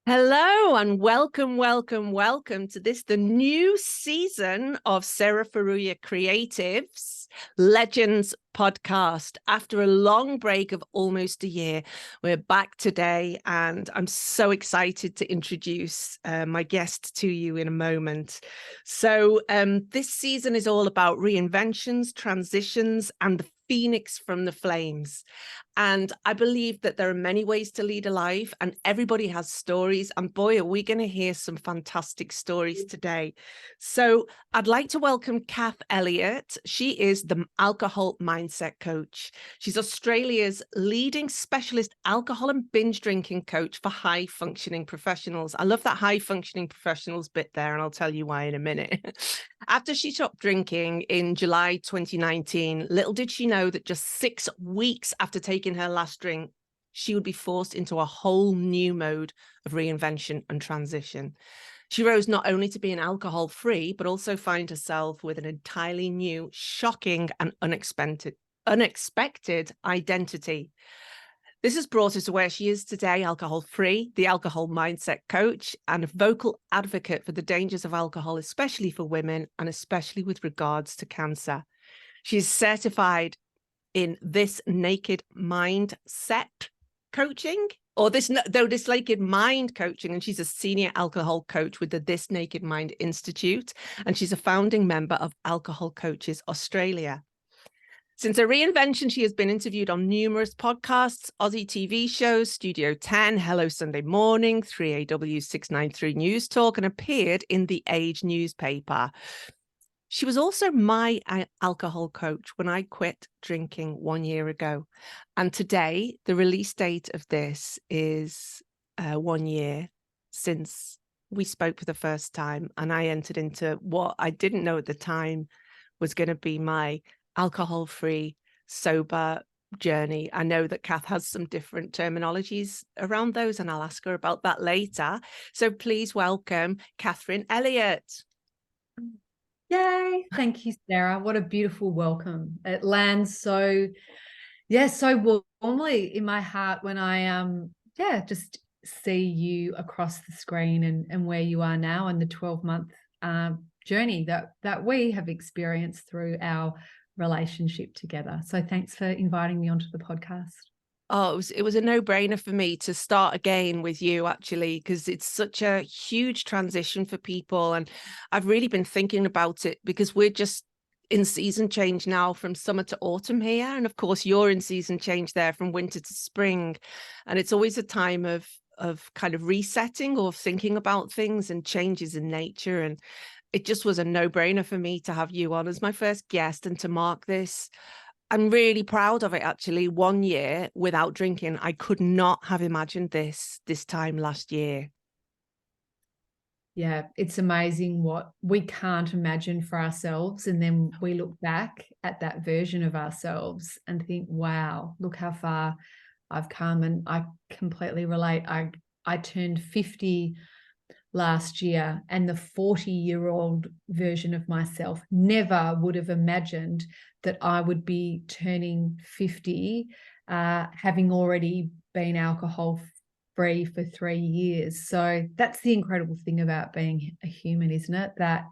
Hello and welcome to the new season of Sarah Faruya Creatives Legends podcast. After a long break of almost a year, we're back today and I'm so excited to introduce my guest to you in a moment. So this season is all about reinventions, transitions, and the phoenix from the flames. And I believe that there are many ways to lead a life and everybody has stories. And boy, are we going to hear some fantastic stories today. So I'd like to welcome Kath Elliott. She is the alcohol mindset coach. She's Australia's leading specialist alcohol and binge drinking coach for high functioning professionals. I love that high functioning professionals bit there, and I'll tell you why in a minute. After she stopped drinking in July 2019, little did she know that just 6 weeks after taking her last drink, she would be forced into a whole new mode of reinvention and transition. She rose not only to being alcohol-free, but also find herself with an entirely new, shocking and unexpected identity. This has brought her to where she is today, alcohol-free, the alcohol mindset coach, and a vocal advocate for the dangers of alcohol, especially for women, and especially with regards to cancer. She's certified in this naked mindset coaching, or this naked mind coaching, and she's a senior alcohol coach with the This Naked Mind Institute, and she's a founding member of Alcohol Coaches Australia. Since her reinvention, she has been interviewed on numerous podcasts, Aussie TV shows, Studio 10, Hello Sunday Morning, 3AW 693 News Talk, and appeared in the Age newspaper. She was also my alcohol coach when I quit drinking 1 year ago. And today, the release date of this is 1 year since we spoke for the first time. And I entered into what I didn't know at the time was going to be my alcohol-free, sober journey. I know that Kath has some different terminologies around those, and I'll ask her about that later. So please welcome Kathryn Elliott. Yay. Thank you, Sarah. What a beautiful welcome. It lands so warmly in my heart when I just see you across the screen and where you are now and the 12-month journey that we have experienced through our relationship together. So thanks for inviting me onto the podcast. Oh, it was a no-brainer for me to start again with you, actually, because it's such a huge transition for people. And I've really been thinking about it because we're just in season change now from summer to autumn here. And of course, you're in season change there from winter to spring. And it's always a time of kind of resetting or thinking about things and changes in nature. And it just was a no-brainer for me to have you on as my first guest and to mark this. I'm really proud of it, actually. 1 year without drinking. I could not have imagined this time last year. Yeah, it's amazing what we can't imagine for ourselves. And then we look back at that version of ourselves and think, wow, look how far I've come. And I completely relate. I turned 50 last year, and the 40-year-old version of myself never would have imagined that I would be turning 50, having already been alcohol free for 3 years. So that's the incredible thing about being a human, isn't it? That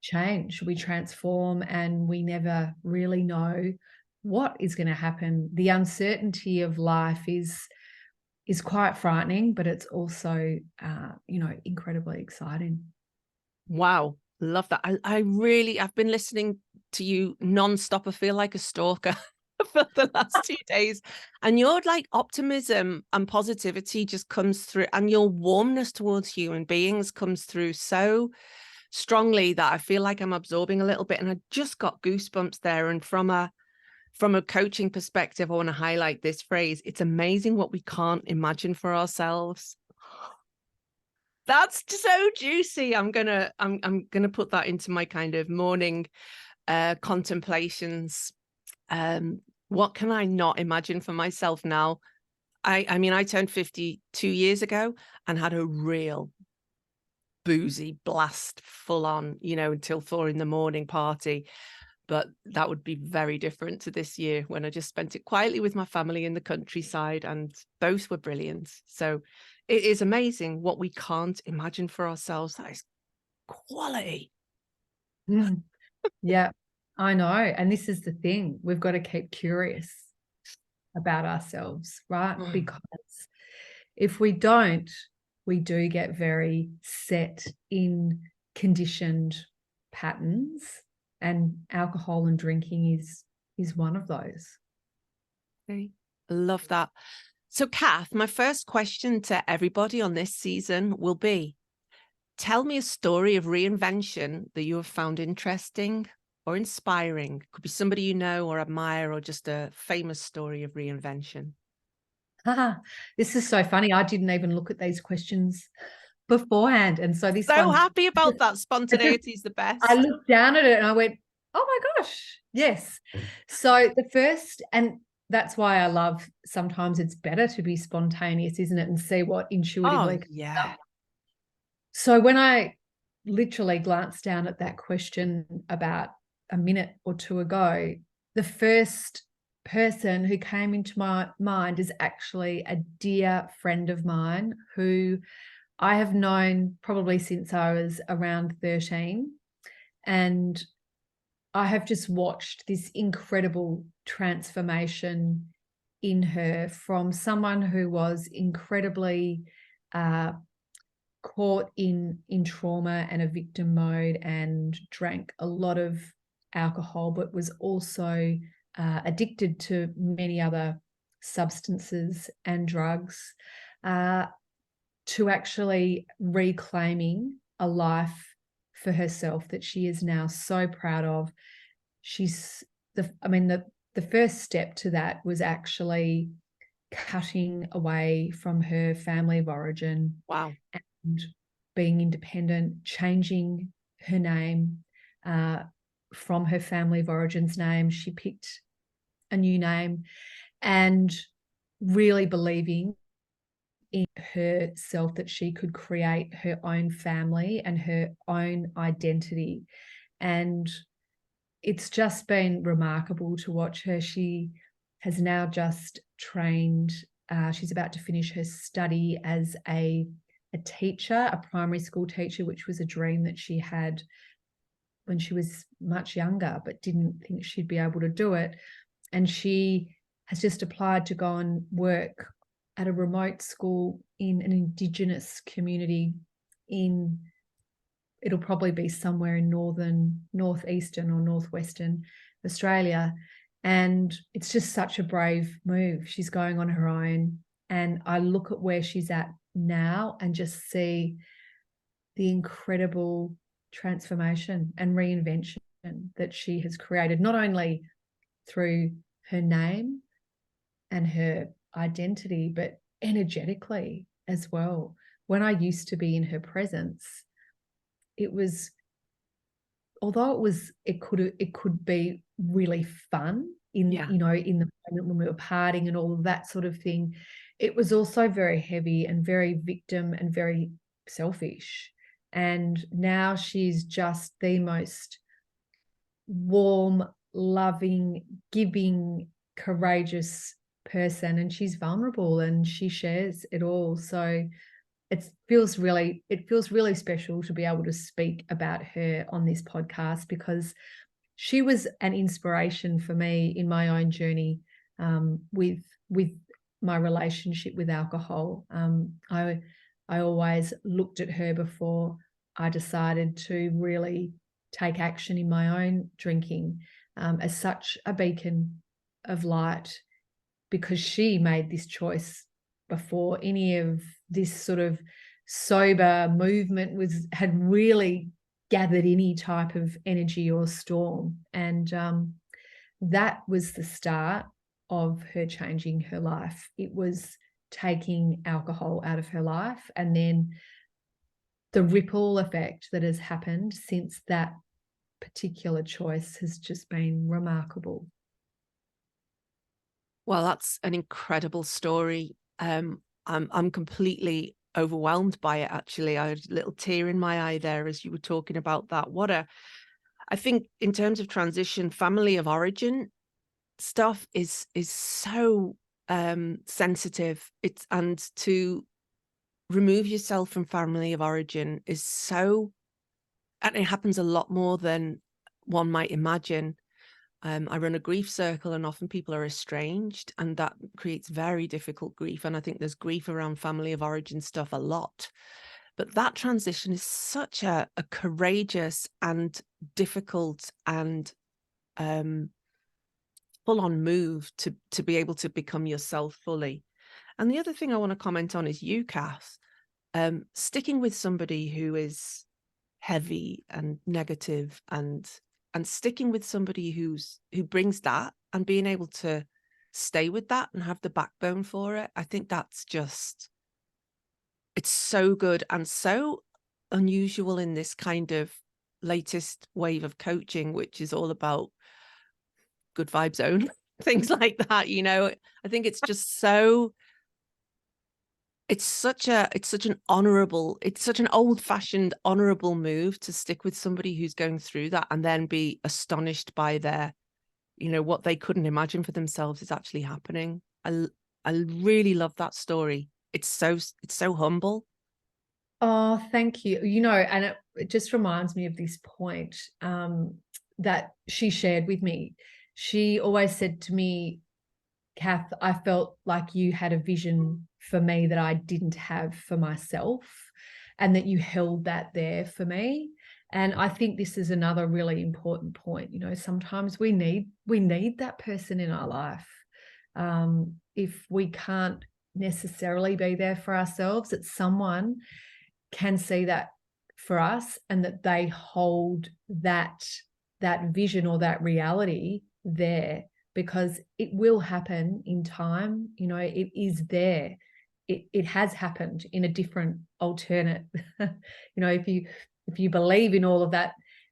change, we transform, and we never really know what is going to happen. The uncertainty of life is quite frightening, but it's also, incredibly exciting. Wow. Love that. I've been listening to you nonstop. I feel like a stalker for the last 2 days. And your like optimism and positivity just comes through, and your warmness towards human beings comes through so strongly that I feel like I'm absorbing a little bit. And I just got goosebumps there. And from a coaching perspective, I want to highlight this phrase. It's amazing what we can't imagine for ourselves. That's so juicy. I'm gonna put that into my kind of morning contemplations. What can I not imagine for myself now? I mean, I turned 50 2 years ago and had a real boozy blast, full on, until 4 a.m. party. but that would be very different to this year when I just spent it quietly with my family in the countryside, and both were brilliant. So it is amazing what we can't imagine for ourselves. That is quality. Yeah, I know. And this is the thing. We've got to keep curious about ourselves, right? Because if we don't, we do get very set in conditioned patterns, and alcohol and drinking is one of those. Okay. I love that. So Kath, my first question to everybody on this season will be, tell me a story of reinvention that you have found interesting or inspiring. Could be somebody you know or admire, or just a famous story of reinvention. This is so funny. I didn't even look at these questions beforehand. And so this So one, happy about that. Spontaneity is the best. I looked down at it and I went, oh my gosh, yes. So the first, and that's why I love, sometimes it's better to be spontaneous, isn't it? And see what intuitively comes yeah. up. So when I literally glanced down at that question about a minute or two ago, the first person who came into my mind is actually a dear friend of mine who I have known probably since I was around 13. And I have just watched this incredible transformation in her from someone who was incredibly caught in trauma and a victim mode and drank a lot of alcohol, but was also addicted to many other substances and drugs, to actually reclaiming a life for herself that she is now so proud of. She's the first step to that was actually cutting away from her family of origin. Wow. And being independent, changing her name from her family of origin's name. She picked a new name and really believing in herself that she could create her own family and her own identity. And it's just been remarkable to watch her. She has now just trained, she's about to finish her study as a teacher, a primary school teacher, which was a dream that she had when she was much younger, but didn't think she'd be able to do it. And she has just applied to go and work at a remote school in an Indigenous community it'll probably be somewhere in northeastern or northwestern Australia. And it's just such a brave move. She's going on her own. And I look at where she's at now and just see the incredible transformation and reinvention that she has created, not only through her name and her identity, but energetically as well. When I used to be in her presence, it was, although it could be really fun in the moment when we were partying and all of that sort of thing, it was also very heavy and very victim and very selfish. And now she's just the most warm, loving, giving, courageous person, and she's vulnerable and she shares it all. So it feels really special to be able to speak about her on this podcast, because she was an inspiration for me in my own journey with my relationship with alcohol. I always looked at her before I decided to really take action in my own drinking as such a beacon of light, because she made this choice before any of this sort of sober movement had really gathered any type of energy or storm. And that was the start of her changing her life. It was taking alcohol out of her life, and then the ripple effect that has happened since that particular choice has just been remarkable. Well, that's an incredible story. I'm completely overwhelmed by it, actually. I had a little tear in my eye there as you were talking about that. What a I think in terms of transition, family of origin stuff is so sensitive. And to remove yourself from family of origin is so, and it happens a lot more than one might imagine. I run a grief circle, and often people are estranged, and that creates very difficult grief. And I think there's grief around family of origin stuff a lot. But that transition is such a courageous and difficult and full-on move to be able to become yourself fully. And the other thing I want to comment on is you, Kath, sticking with somebody who is heavy and negative, and sticking with somebody who brings that, and being able to stay with that and have the backbone for it. I think that's just, it's so good and so unusual in this kind of latest wave of coaching, which is all about good vibe zone, things like that. I think it's just so, it's such an honorable, it's such an old-fashioned honorable move to stick with somebody who's going through that, and then be astonished by their, what they couldn't imagine for themselves is actually happening. I really love that story. It's so humble. Oh, thank you. And it just reminds me of this point that she shared with me. She always said to me, Kath, I felt like you had a vision for me that I didn't have for myself, and that you held that there for me. And I think this is another really important point. Sometimes we need that person in our life. If we can't necessarily be there for ourselves, that someone can see that for us, and that they hold that vision or that reality there, because it will happen in time. It is there. It has happened in a different alternate. If you believe in all of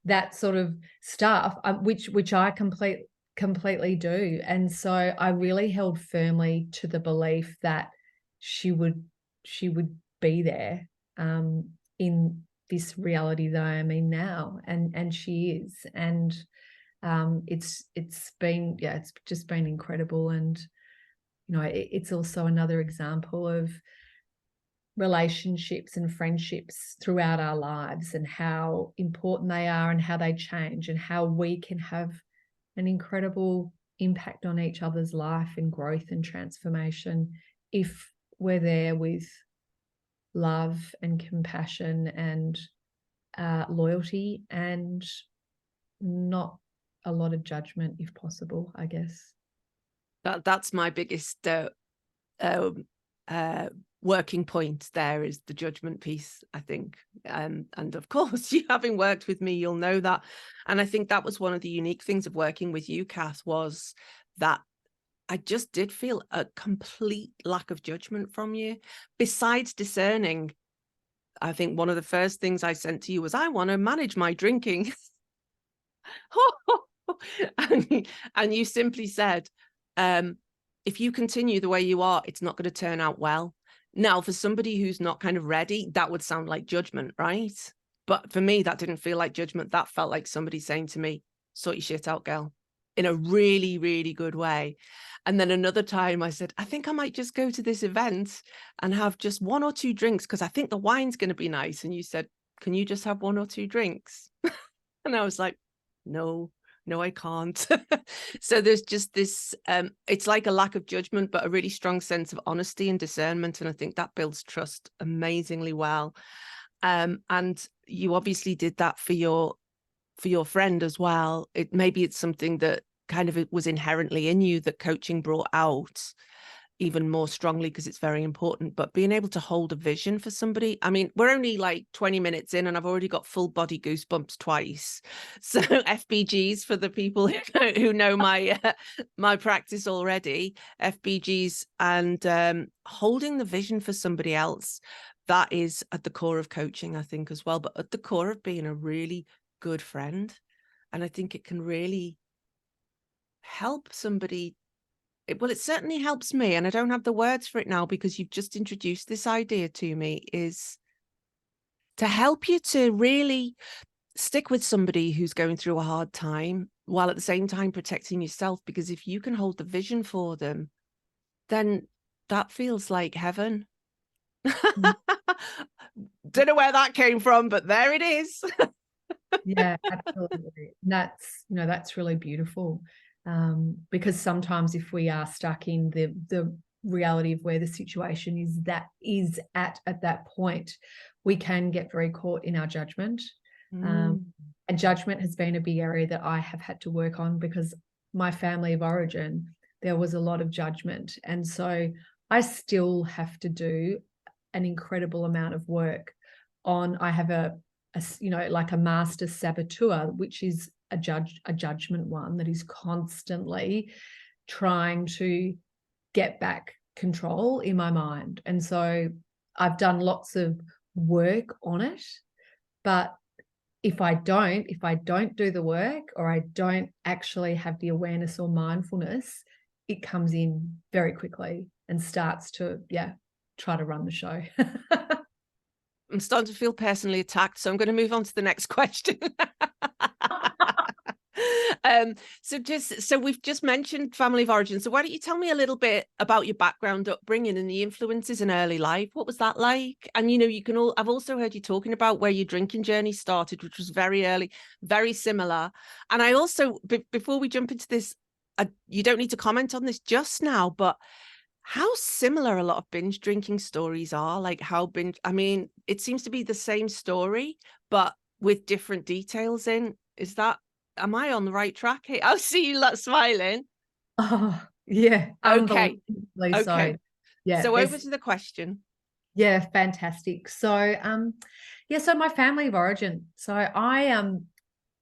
that sort of stuff, which I completely do. And so I really held firmly to the belief that she would be there in this reality that I am in now, and she is. And it's just been incredible. And it's also another example of relationships and friendships throughout our lives, and how important they are, and how they change, and how we can have an incredible impact on each other's life and growth and transformation if we're there with love and compassion and loyalty, and not a lot of judgment, if possible, I guess. That's my biggest working point there, is the judgment piece, I think. And of course, you having worked with me, you'll know that. And I think that was one of the unique things of working with you, Kath, was that I just did feel a complete lack of judgment from you. Besides discerning, I think one of the first things I sent to you was, I want to manage my drinking. And you simply said, if you continue the way you are, it's not going to turn out well. Now, for somebody who's not kind of ready, that would sound like judgment, right? But for me, that didn't feel like judgment. That felt like somebody saying to me, sort your shit out, girl, in a really, really good way. And then another time I said, I think I might just go to this event and have just 1 or 2 drinks, because I think the wine's going to be nice. And you said, can you just have 1 or 2 drinks? And I was like, no, I can't. So there's just this, it's like a lack of judgment, but a really strong sense of honesty and discernment. And I think that builds trust amazingly well. And you obviously did that for your friend as well. Maybe it's something that kind of was inherently in you that coaching brought out even more strongly, because it's very important. But being able to hold a vision for somebody, I mean, we're only like 20 minutes in and I've already got full body goosebumps twice. So FBGs for the people who know my my practice already, FBGs. And holding the vision for somebody else, that is at the core of coaching, I think, as well, but at the core of being a really good friend. And I think it can really help somebody. It certainly helps me, and I don't have the words for it now because you've just introduced this idea to me, is to help you to really stick with somebody who's going through a hard time while at the same time protecting yourself, because if you can hold the vision for them, then that feels like heaven. Don't know where that came from, but there it is. Yeah, absolutely. That's really beautiful. Because sometimes if we are stuck in the reality of where the situation is at that point, we can get very caught in our judgment. And judgment has been a big area that I have had to work on, because my family of origin, there was a lot of judgment. And so I still have to do an incredible amount of work on, I have a like a master saboteur, which is a judgment one that is constantly trying to get back control in my mind. And so I've done lots of work on it, but if I don't do the work, or I don't actually have the awareness or mindfulness, it comes in very quickly and starts to try to run the show. I'm starting to feel personally attacked, so I'm going to move on to the next question. So we've just mentioned family of origin. So why don't you tell me a little bit about your background, upbringing, and the influences in early life? What was that like? And I've also heard you talking about where your drinking journey started, which was very early, very similar. And I also, before we jump into this, you don't need to comment on this just now, but how similar a lot of binge drinking stories are. Like it seems to be the same story, but with different details in. Am I on the right track here? I'll see you lot smiling. Oh, yeah. Okay. So, yeah. So over to the question. Yeah, fantastic. So, so my family of origin. So I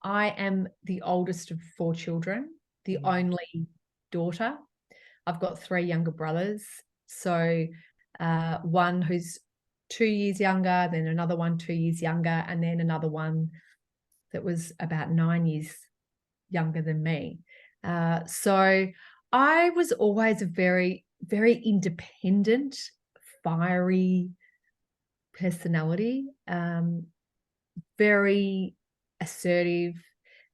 am the oldest of 4 children, the only daughter. I've got 3 younger brothers. So one who's 2 years younger, then another one 2 years younger, and then another one that was about 9 years younger than me. So I was always a very, very independent, fiery personality, very assertive.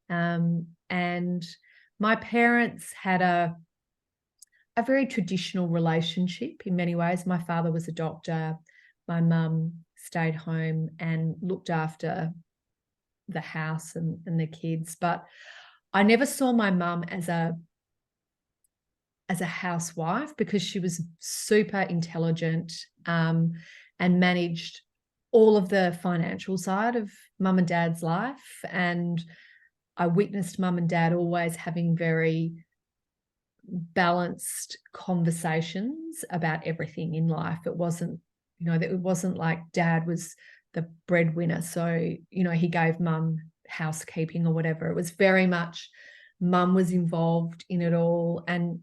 And my parents had a very traditional relationship in many ways. My father was a doctor. My mum stayed home and looked after the house and the kids. But I never saw my mum as a housewife, because she was super intelligent, and managed all of the financial side of mum and dad's life. And I witnessed mum and dad always having very balanced conversations about everything in life. It wasn't like dad was the breadwinner, so he gave mum housekeeping or whatever. It was very much mum was involved in it all, and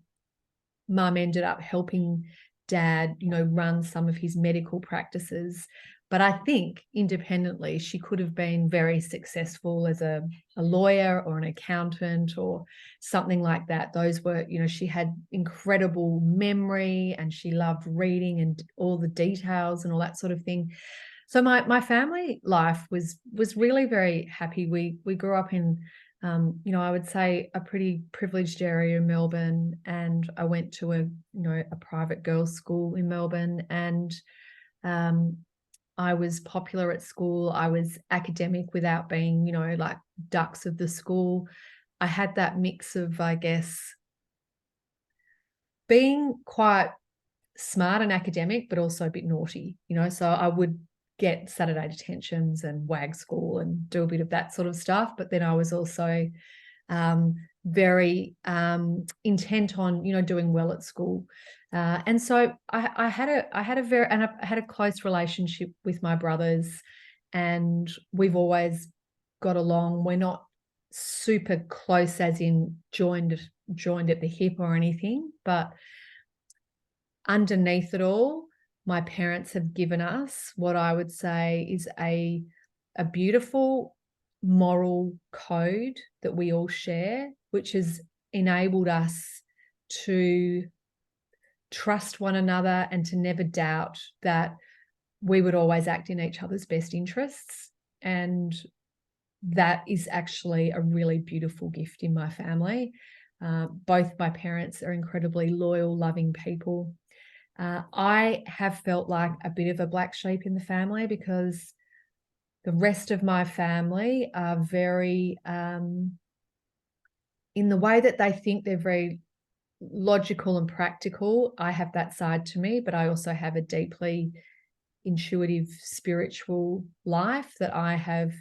mum ended up helping dad run some of his medical practices. But I think independently she could have been very successful as a lawyer or an accountant or something like that. Those were, she had incredible memory, and she loved reading and all the details and all that sort of thing. So my family life was really very happy. We grew up in, I would say a pretty privileged area in Melbourne, and I went to a private girls' school in Melbourne, and I was popular at school. I was academic without being, like ducks of the school. I had that mix of, I guess, being quite smart and academic, but also a bit naughty, so I would get Saturday detentions and WAG school and do a bit of that sort of stuff. But then I was also very intent on, doing well at school. And so I had a close relationship with my brothers, and we've always got along. We're not super close as in joined at the hip or anything, but underneath it all, my parents have given us what I would say is a beautiful moral code that we all share, which has enabled us to trust one another and to never doubt that we would always act in each other's best interests. And that is actually a really beautiful gift in my family. Both my parents are incredibly loyal, loving people. I have felt like a bit of a black sheep in the family because the rest of my family are very, in the way that they think, they're very logical and practical. I have that side to me, but I also have a deeply intuitive, spiritual life that I have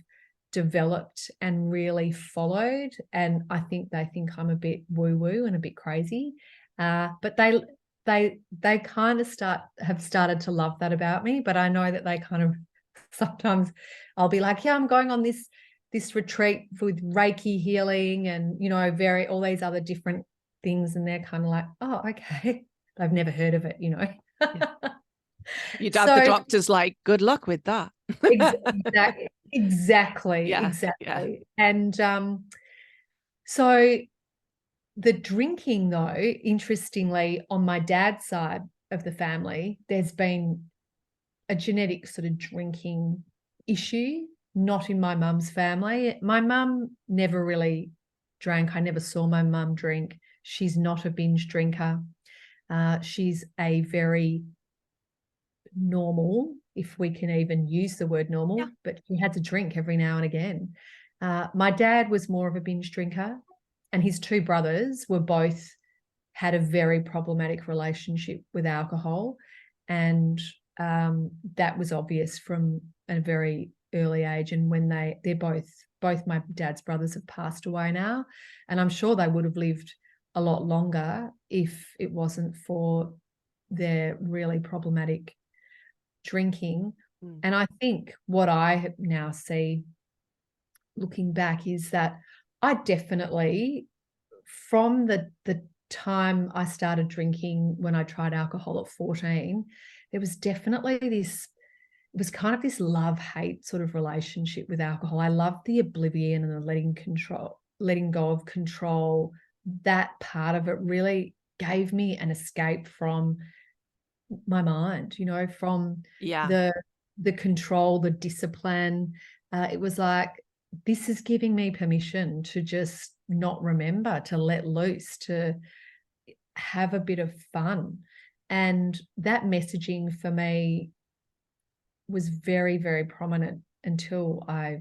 developed and really followed. And I think they think I'm a bit woo-woo and a bit crazy. But they kind of have started to love that about me. But I know that they kind of sometimes I'll be like, yeah, I'm going on this retreat with Reiki healing and, you know, all these other different things. And they're kind of like, oh, okay. I've never heard of it, you know. Yeah. You'd have the doctors like, good luck with that. Exactly. Yeah. And so the drinking, though, interestingly, on my dad's side of the family, there's been a genetic sort of drinking issue, not in my mum's family. My mum never really drank. I never saw my mum drink. She's not a binge drinker. She's a very normal, if we can even use the word normal, but she had to drink every now and again. My dad was more of a binge drinker, and his two brothers were both had a very problematic relationship with alcohol. And that was obvious from a very early age. And when they're both my dad's brothers have passed away now. And I'm sure they would have lived a lot longer if it wasn't for their really problematic drinking. And I think what I now see looking back is that I definitely, from the time I started drinking when I tried alcohol at 14, there was definitely this, it was kind of this love-hate sort of relationship with alcohol. I loved the oblivion and the letting go of control. That part of it really gave me an escape from my mind, you know, from the control, the discipline. It was like, this is giving me permission to just not remember, to let loose, to have a bit of fun. And that messaging for me was very, very prominent until I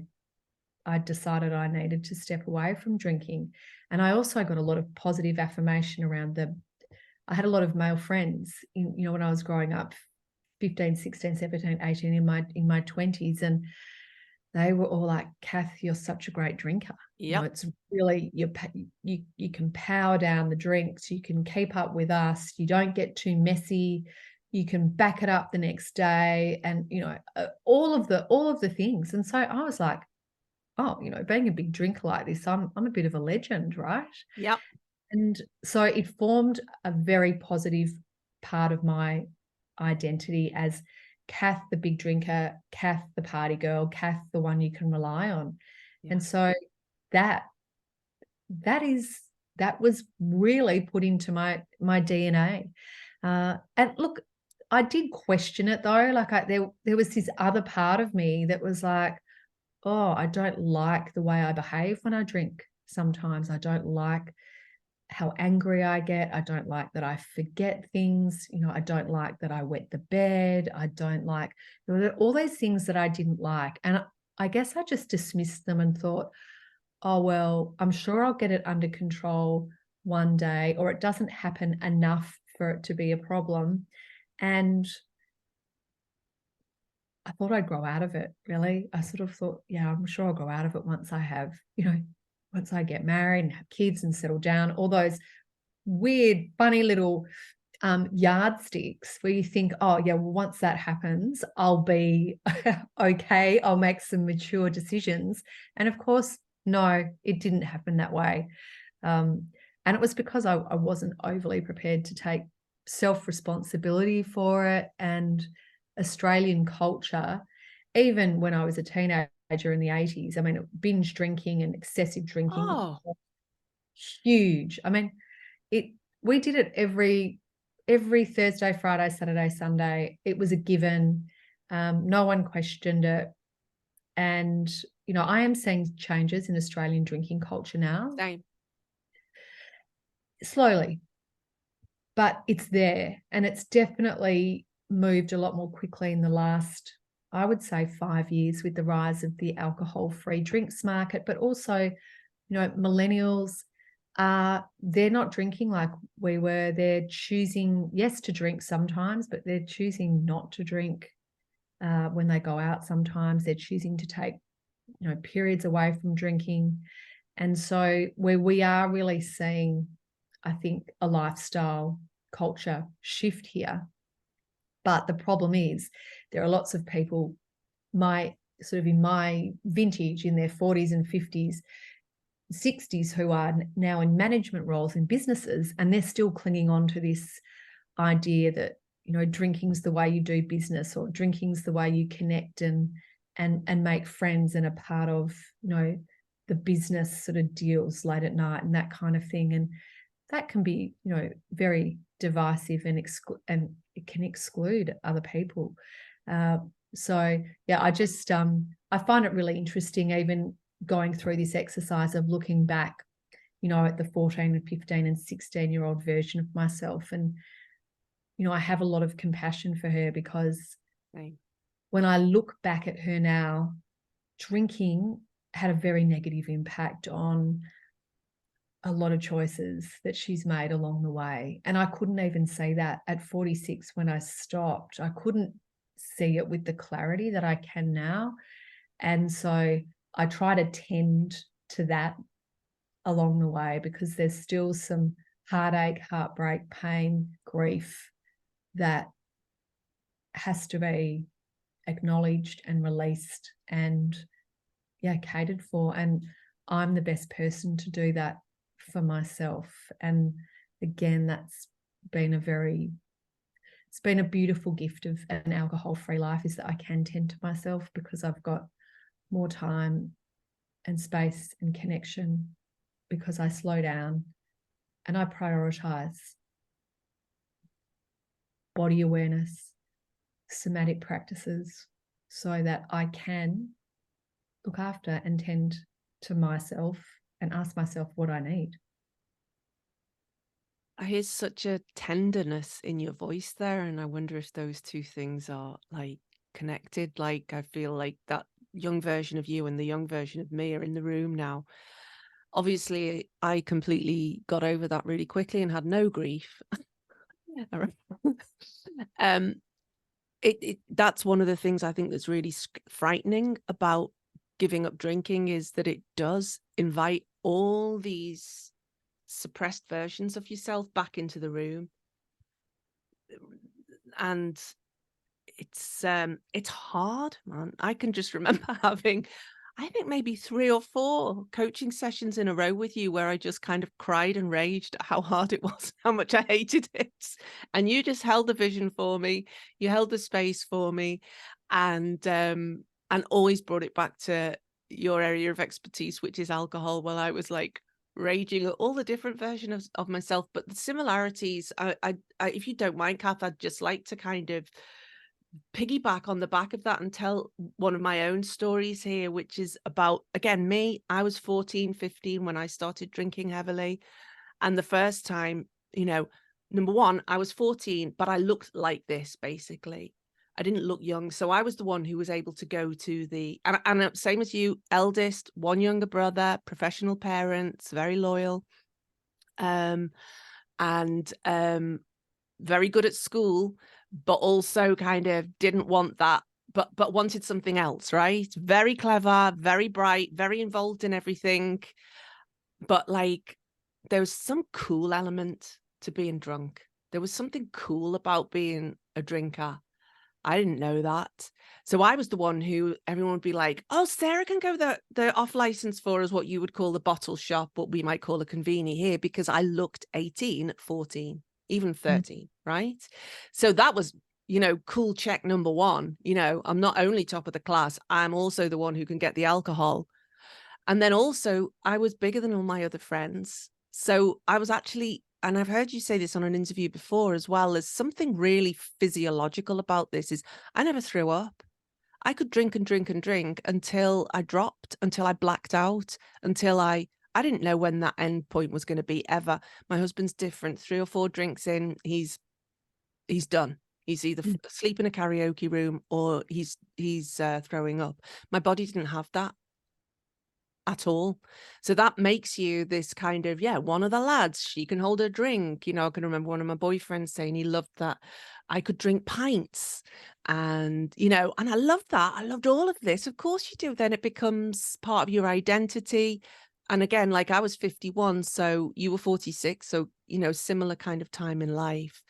decided I needed to step away from drinking. And I also got a lot of positive affirmation around I had a lot of male friends when I was growing up, 15, 16, 17, 18, in my 20s. And they were all like, Kath, you're such a great drinker. You know, it's really, you can power down the drinks. You can keep up with us. You don't get too messy. You can back it up the next day. And, you know, all of the things. And so I was like, oh, you know, being a big drinker like this, I'm a bit of a legend, right? Yep. And so it formed a very positive part of my identity as Kath, the big drinker, Kath, the party girl, Kath, the one you can rely on. Yeah. And so that was really put into my DNA. And look, I did question it though. Like there was this other part of me that was like, oh, I don't like the way I behave when I drink. Sometimes I don't like how angry I get. I don't like that I forget things. You know, I don't like that I wet the bed. I don't like all those things that I didn't like. And I guess I just dismissed them and thought, oh, well, I'm sure I'll get it under control one day, or it doesn't happen enough for it to be a problem. And I thought I'd grow out of it, really. I sort of thought, yeah, I'm sure I'll grow out of it once I have, you know, once I get married and have kids and settle down, all those weird, funny little yardsticks where you think, oh, yeah, well, once that happens, I'll be okay. I'll make some mature decisions. And of course, no, it didn't happen that way. And it was because I wasn't overly prepared to take self-responsibility for it. And Australian culture, even when I was a teenager in the 80s, I mean, binge drinking and excessive drinking, huge. I mean, we did it every Thursday, Friday, Saturday, Sunday. It was a given. No one questioned it. And you know, I am seeing changes in Australian drinking culture now. Same. Slowly, but it's there, and it's definitely moved a lot more quickly in the last, I would say, 5 years with the rise of the alcohol-free drinks market. But also, you know, millennials, they're not drinking like we were. They're choosing, yes, to drink sometimes, but they're choosing not to drink when they go out. Sometimes they're choosing to take, you know, periods away from drinking. And so where we are really seeing, I think, a lifestyle culture shift here. But the problem is there are lots of people in my vintage, in their 40s and 50s, 60s, who are now in management roles in businesses, and they're still clinging on to this idea that, you know, drinking's the way you do business, or drinking's the way you connect and make friends and a part of, you know, the business sort of deals late at night and that kind of thing. And that can be, you know, very divisive and it can exclude other people. So yeah, I find it really interesting, even going through this exercise of looking back, you know, at the 14 and 15 and 16-year-old version of myself. And, you know, I have a lot of compassion for her, because when I look back at her now, drinking had a very negative impact on a lot of choices that she's made along the way. And I couldn't even see that at 46 when I stopped. I couldn't see it with the clarity that I can now. And so I try to tend to that along the way, because there's still some heartache, heartbreak, pain, grief that has to be acknowledged and released and, yeah, catered for. And I'm the best person to do that for myself. And again, it's been a beautiful gift of an alcohol-free life, is that I can tend to myself, because I've got more time and space and connection, because I slow down and I prioritize body awareness, somatic practices, so that I can look after and tend to myself and ask myself what I need. I hear such a tenderness in your voice there, and I wonder if those two things are like connected. Like, I feel like that young version of you and the young version of me are in the room now. Obviously, I completely got over that really quickly and had no grief. That's one of the things I think that's really frightening about giving up drinking, is that it does invite all these suppressed versions of yourself back into the room. And it's hard, man. I can just remember having, I think, maybe 3 or 4 coaching sessions in a row with you where I just kind of cried and raged at how hard it was, how much I hated it. And you just held the vision for me. You held the space for me, and always brought it back to your area of expertise, which is alcohol, while I was like raging at all the different versions of myself. But the similarities, I if you don't mind, Kath, I'd just like to kind of piggyback on the back of that and tell one of my own stories here, which is about, again, me. I was 14, 15 when I started drinking heavily. And the first time, you know, number one, I was 14, but I looked like this, basically. I didn't look young. So I was the one who was able to go to and same as you, eldest, one younger brother, professional parents, very loyal, and very good at school, but also kind of didn't want that, but wanted something else, right? Very clever, very bright, very involved in everything. But like, there was some cool element to being drunk. There was something cool about being a drinker. I didn't know that. So I was the one who everyone would be like, oh, Sarah can go the off license for, as what you would call the bottle shop, what we might call a convenie here, because I looked 18 at 14, even 13, right? So that was, you know, cool check number one. You know, I'm not only top of the class, I'm also the one who can get the alcohol. And then also I was bigger than all my other friends. So I was actually, and I've heard you say this on an interview before as well, there's something really physiological about this, is I never threw up. I could drink and drink and drink until I dropped, until I blacked out, until I didn't know when that end point was going to be ever. My husband's different. 3 or 4 drinks in, he's done. He's either asleep in a karaoke room or he's throwing up. My body didn't have that at all. So that makes you this kind of, one of the lads, she can hold a drink. You know, I can remember one of my boyfriends saying he loved that I could drink pints, and, you know, and I loved that. I loved all of this. Of course you do. Then it becomes part of your identity. And again, like, I was 51, so you were 46. So, you know, similar kind of time in life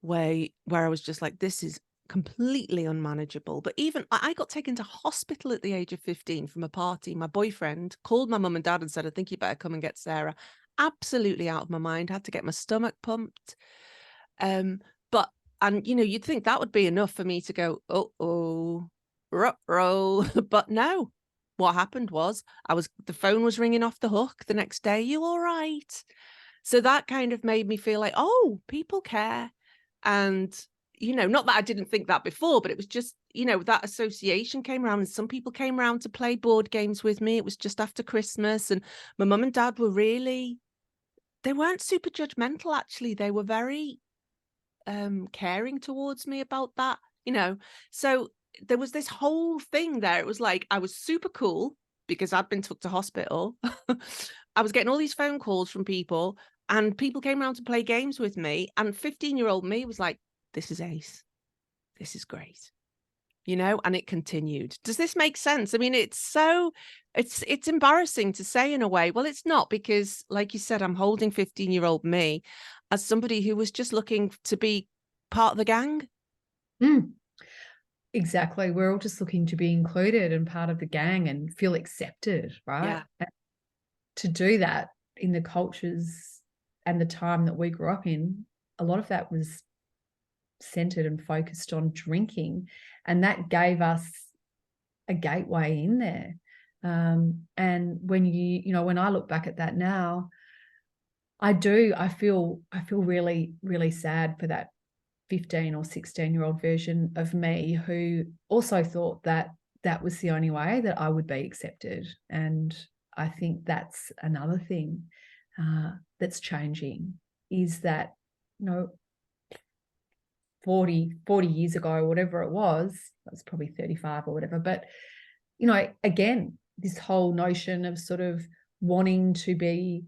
where I was just like, this is completely unmanageable. But even I got taken to hospital at the age of 15 from a party. My boyfriend called my mum and dad and said, I think you better come and get Sarah. Absolutely out of my mind. Had to get my stomach pumped. But, and, you know, you'd think that would be enough for me to go, ruh-roh. But no, what happened was the phone was ringing off the hook the next day. You all right? So that kind of made me feel like, oh, people care. And, you know, not that I didn't think that before, but it was just, you know, that association came around, and some people came around to play board games with me. It was just after Christmas, and my mum and dad were really, they weren't super judgmental, actually. They were very caring towards me about that, you know. So there was this whole thing there. It was like I was super cool because I'd been took to hospital. I was getting all these phone calls from people, and people came around to play games with me, and 15-year-old me was like, this is ace. This is great. You know, and it continued. Does this make sense? I mean, it's embarrassing to say in a way. Well, it's not, because like you said, I'm holding 15-year-old me as somebody who was just looking to be part of the gang. Exactly. We're all just looking to be included and part of the gang and feel accepted, right? Yeah. And to do that in the cultures and the time that we grew up in, a lot of that was centered and focused on drinking, and that gave us a gateway in there. And when when I look back at that now, I feel really, really sad for that 15 or 16-year-old version of me who also thought that that was the only way that I would be accepted. And I think that's another thing that's changing, is that, 40 years ago, or whatever it was probably 35 or whatever. But, again, this whole notion of sort of wanting to be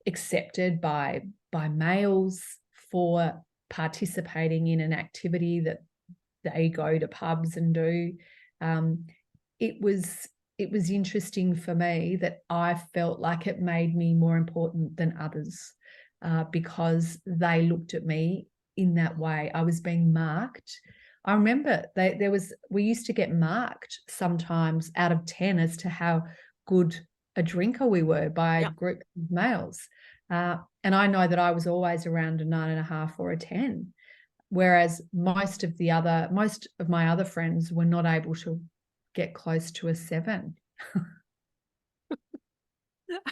accepted by males for participating in an activity that they go to pubs and do. It was interesting for me that I felt like it made me more important than others because they looked at me in that way. I was being marked. I remember we used to get marked sometimes out of 10 as to how good a drinker we were by a group of males. And I know that I was always around a 9.5 or a 10, whereas most of my other friends were not able to get close to a 7.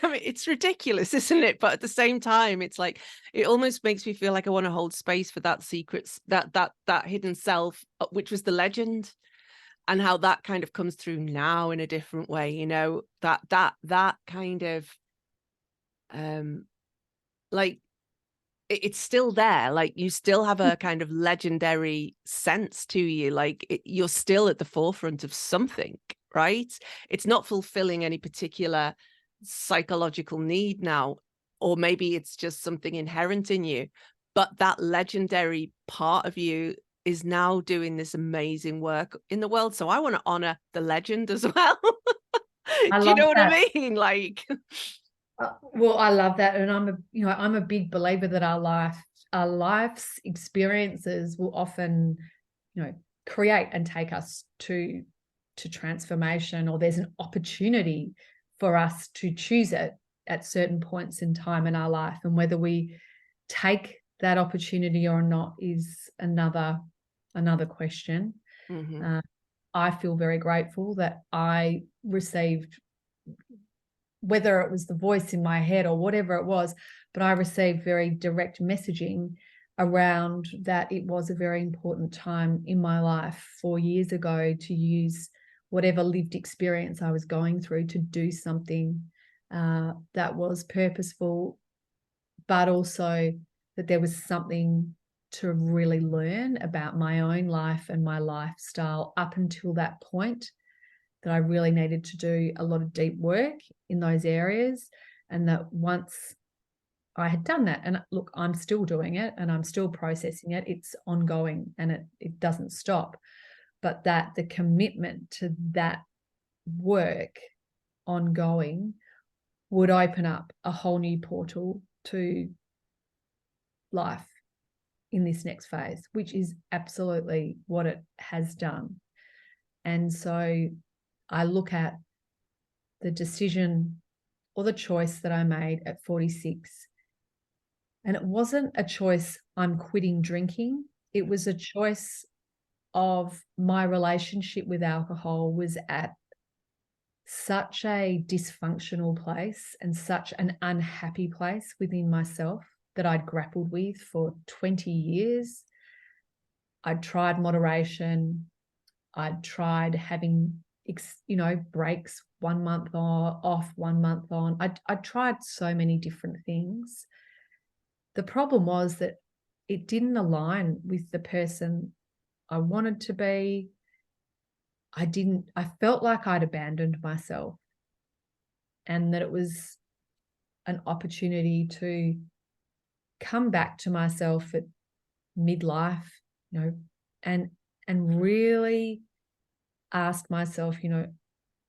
I mean, it's ridiculous, isn't it? But at the same time, it's like, it almost makes me feel like I want to hold space for that secret, that hidden self, which was the legend, and how that kind of comes through now in a different way. You know, that kind of, like, it's still there. Like, you still have a kind of legendary sense to you. Like, you're still at the forefront of something, right? It's not fulfilling any particular psychological need now, or maybe it's just something inherent in you, but that legendary part of you is now doing this amazing work in the world. So I want to honor the legend as well. Do you know what I mean? Like, well, I love that. And I'm a big believer that our life's experiences will often, create and take us to transformation, or there's an opportunity for us to choose it at certain points in time in our life. And whether we take that opportunity or not is another question. mm-hmm. I feel very grateful that I received, whether it was the voice in my head or whatever it was, but I received very direct messaging around that it was a very important time in my life 4 years ago to use whatever lived experience I was going through to do something that was purposeful, but also that there was something to really learn about my own life and my lifestyle up until that point, that I really needed to do a lot of deep work in those areas. And that once I had done that, and look, I'm still doing it and I'm still processing it. It's ongoing and it doesn't stop. But that the commitment to that work ongoing would open up a whole new portal to life in this next phase, which is absolutely what it has done. And so I look at the decision or the choice that I made at 46. And it wasn't a choice, I'm quitting drinking. It was a choice of my relationship with alcohol was at such a dysfunctional place and such an unhappy place within myself that I'd grappled with for 20 years. I'd tried moderation. I'd tried having, breaks 1 month off, 1 month on. I tried so many different things. The problem was that it didn't align with the person I wanted to be. I felt like I'd abandoned myself, and that it was an opportunity to come back to myself at midlife, and really ask myself,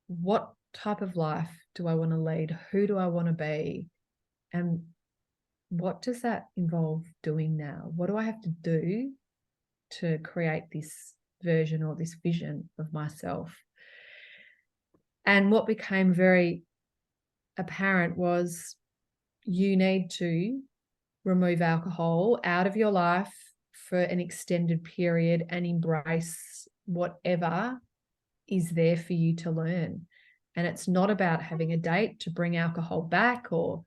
what type of life do I want to lead? Who do I want to be? And what does that involve doing now? What do I have to do to create this version or this vision of myself? And what became very apparent was you need to remove alcohol out of your life for an extended period and embrace whatever is there for you to learn. And it's not about having a date to bring alcohol back, or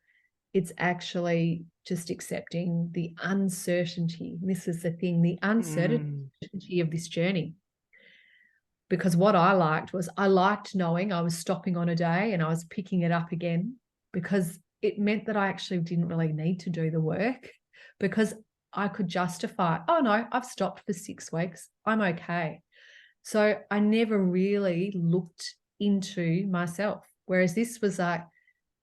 it's actually just accepting the uncertainty. This is the thing, the uncertainty of this journey. Because what I liked knowing I was stopping on a day and I was picking it up again, because it meant that I actually didn't really need to do the work, because I could justify, oh no, I've stopped for 6 weeks. I'm okay. So I never really looked into myself. Whereas this was like,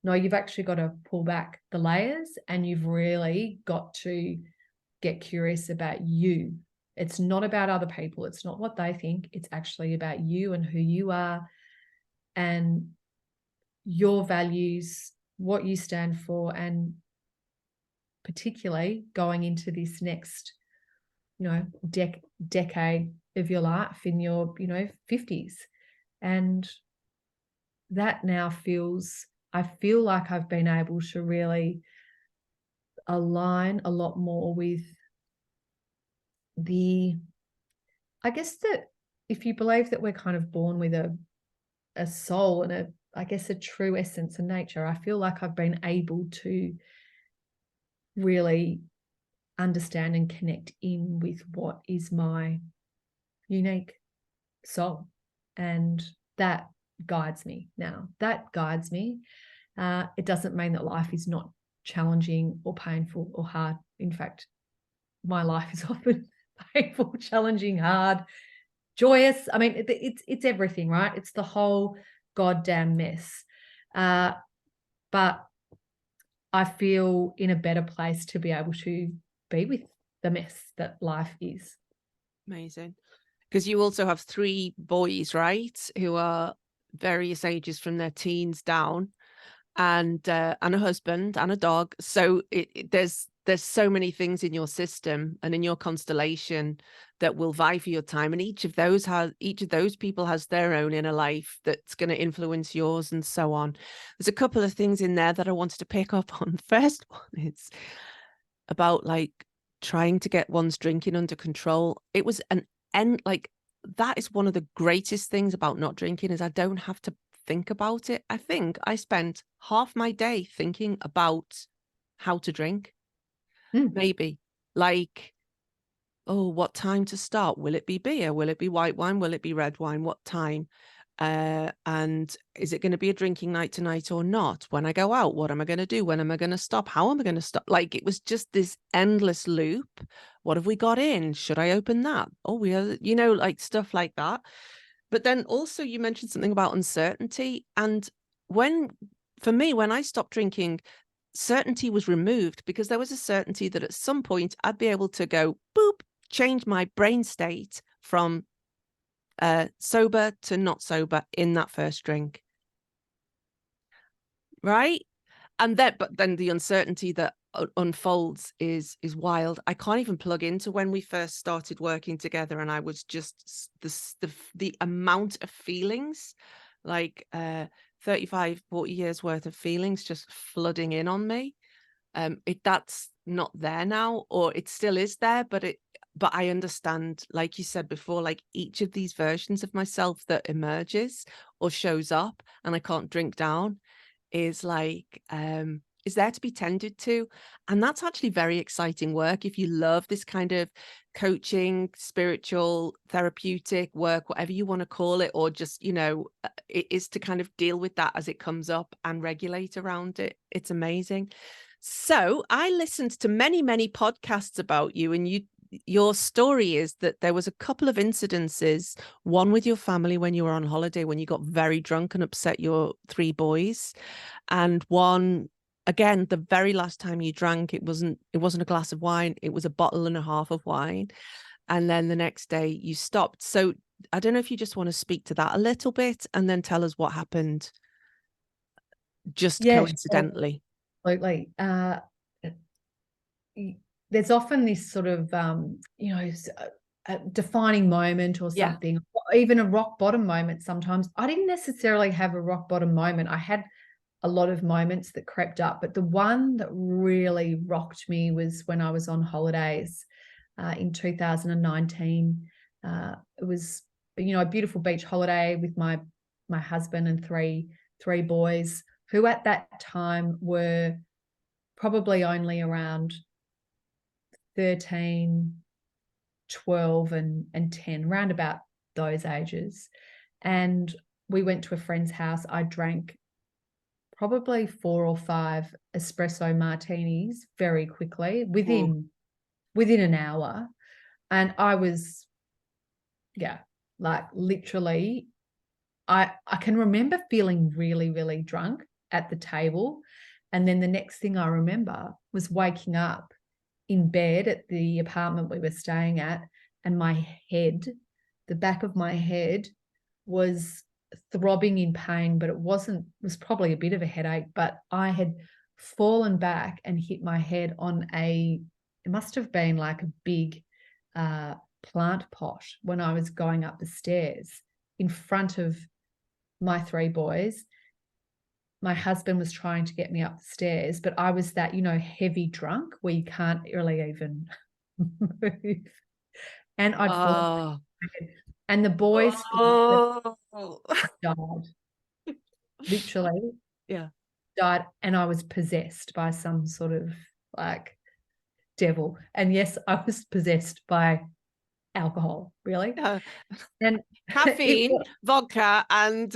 no, you've actually got to pull back the layers and you've really got to get curious about you. It's not about other people. It's not what they think. It's actually about you and who you are and your values, what you stand for, and particularly going into this next, decade of your life in your, 50s. And that now I feel like I've been able to really align a lot more with I guess that if you believe that we're kind of born with a soul and a true essence and nature, I feel like I've been able to really understand and connect in with what is my unique soul. And that guides me now. That guides me. It doesn't mean that life is not challenging or painful or hard. In fact, my life is often painful, challenging, hard, joyous. I mean, it's everything, right? It's the whole goddamn mess. But I feel in a better place to be able to be with the mess that life is. Amazing. Because you also have 3 boys, right? Who are various ages from their teens down, and a husband and a dog. So there's so many things in your system and in your constellation that will vie for your time. And each of those people has their own inner life that's going to influence yours and so on. There's a couple of things in there that I wanted to pick up on. First one is about like trying to get one's drinking under control. It was that is one of the greatest things about not drinking, is I don't have to think about it. I think I spent half my day thinking about how to drink. Maybe like, oh, what time to start? Will it be beer? Will it be white wine? Will it be red wine? What time? And is it going to be a drinking night tonight or not? When I go out, what am I going to do? When am I going to stop? How am I going to stop? Like, it was just this endless loop. What have we got in? Should I open that? Oh, we are, like stuff like that. But then also you mentioned something about uncertainty. And for me, when I stopped drinking, certainty was removed, because there was a certainty that at some point I'd be able to go, boop, change my brain state from sober to not sober in that first drink. Right. But then the uncertainty that unfolds is wild. I can't even plug into when we first started working together, and I was just the amount of feelings, like 35, 40 years worth of feelings just flooding in on me. That's not there now, or it still is there, but I understand, like you said before, like each of these versions of myself that emerges or shows up and I can't drink down is like is there to be tended to. And that's actually very exciting work if you love this kind of coaching, spiritual, therapeutic work, whatever you want to call it, or just it is to kind of deal with that as it comes up and regulate around it. It's amazing. So I listened to many podcasts about you, and your story is that there was a couple of incidences, one with your family when you were on holiday, when you got very drunk and upset your 3 boys, and one, again, the very last time you drank, it wasn't a glass of wine, it was a bottle and a half of wine, and then the next day you stopped. So I don't know if you just want to speak to that a little bit and then tell us what happened just coincidentally. Sure. Absolutely. There's often this sort of a defining moment or something, or even a rock bottom moment. Sometimes I didn't necessarily have a rock bottom moment. I had a lot of moments that crept up, but the one that really rocked me was when I was on holidays in 2019. It was a beautiful beach holiday with my husband and three boys, who at that time were probably only around 13, 12 and 10, round about those ages. And we went to a friend's house. I drank probably 4 or 5 espresso martinis very quickly within an hour. And I was, like literally, I can remember feeling really, really drunk at the table. And then the next thing I remember was waking up in bed at the apartment we were staying at, and my head, the back of my head, was throbbing in pain, but it was probably a bit of a headache, but I had fallen back and hit my head on it must have been like a big plant pot when I was going up the stairs in front of my 3 boys. My husband was trying to get me up the stairs, but I was that, heavy drunk where you can't really even move. And I'd fallen. And the boys died. Literally. Yeah. Died. And I was possessed by some sort of like devil. And yes, I was possessed by alcohol, really. And caffeine, vodka, and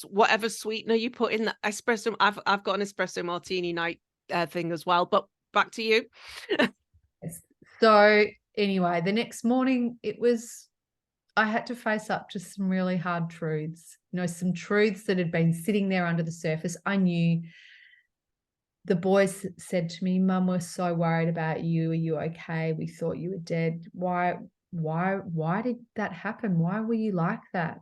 whatever sweetener you put in the espresso. I've got an espresso martini night thing as well, but back to you. So anyway, the next morning I had to face up to some really hard truths, some truths that had been sitting there under the surface. I knew. The boys said to me, "Mum, we're so worried about you. Are you okay? We thought you were dead. Why did that happen? Why were you like that?"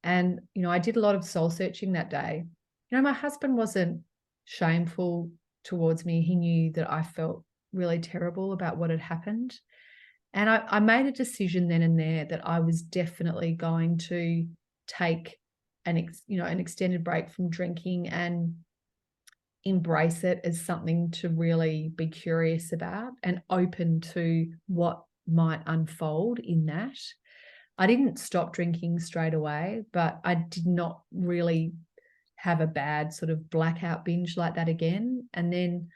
And, I did a lot of soul searching that day. My husband wasn't shameful towards me. He knew that I felt really terrible about what had happened. And I made a decision then and there that I was definitely going to take an extended break from drinking and embrace it as something to really be curious about and open to what might unfold in that. I didn't stop drinking straight away, but I did not really have a bad sort of blackout binge like that again. And then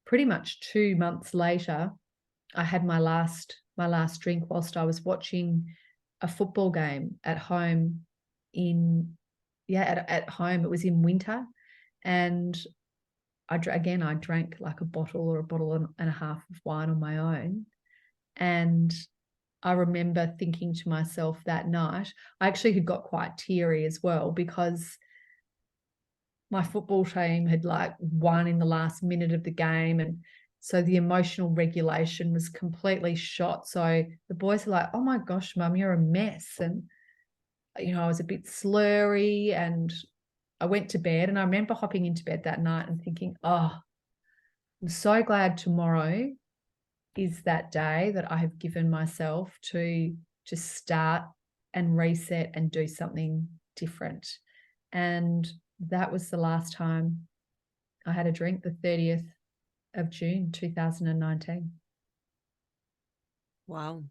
pretty much 2 months later, I had my last drink whilst I was watching a football game at home at home. It was in winter, and I drank like a bottle or a bottle and a half of wine on my own. And I remember thinking to myself that night, I actually had got quite teary as well, because my football team had like won in the last minute of the game. And so the emotional regulation was completely shot. So the boys were like, "Oh my gosh, Mum, you're a mess." And, I was a bit slurry, and I went to bed, and I remember hopping into bed that night and thinking, "Oh, I'm so glad tomorrow is that day that I have given myself to just start and reset and do something different." And that was the last time I had a drink, the 30th of June, 2019. Wow.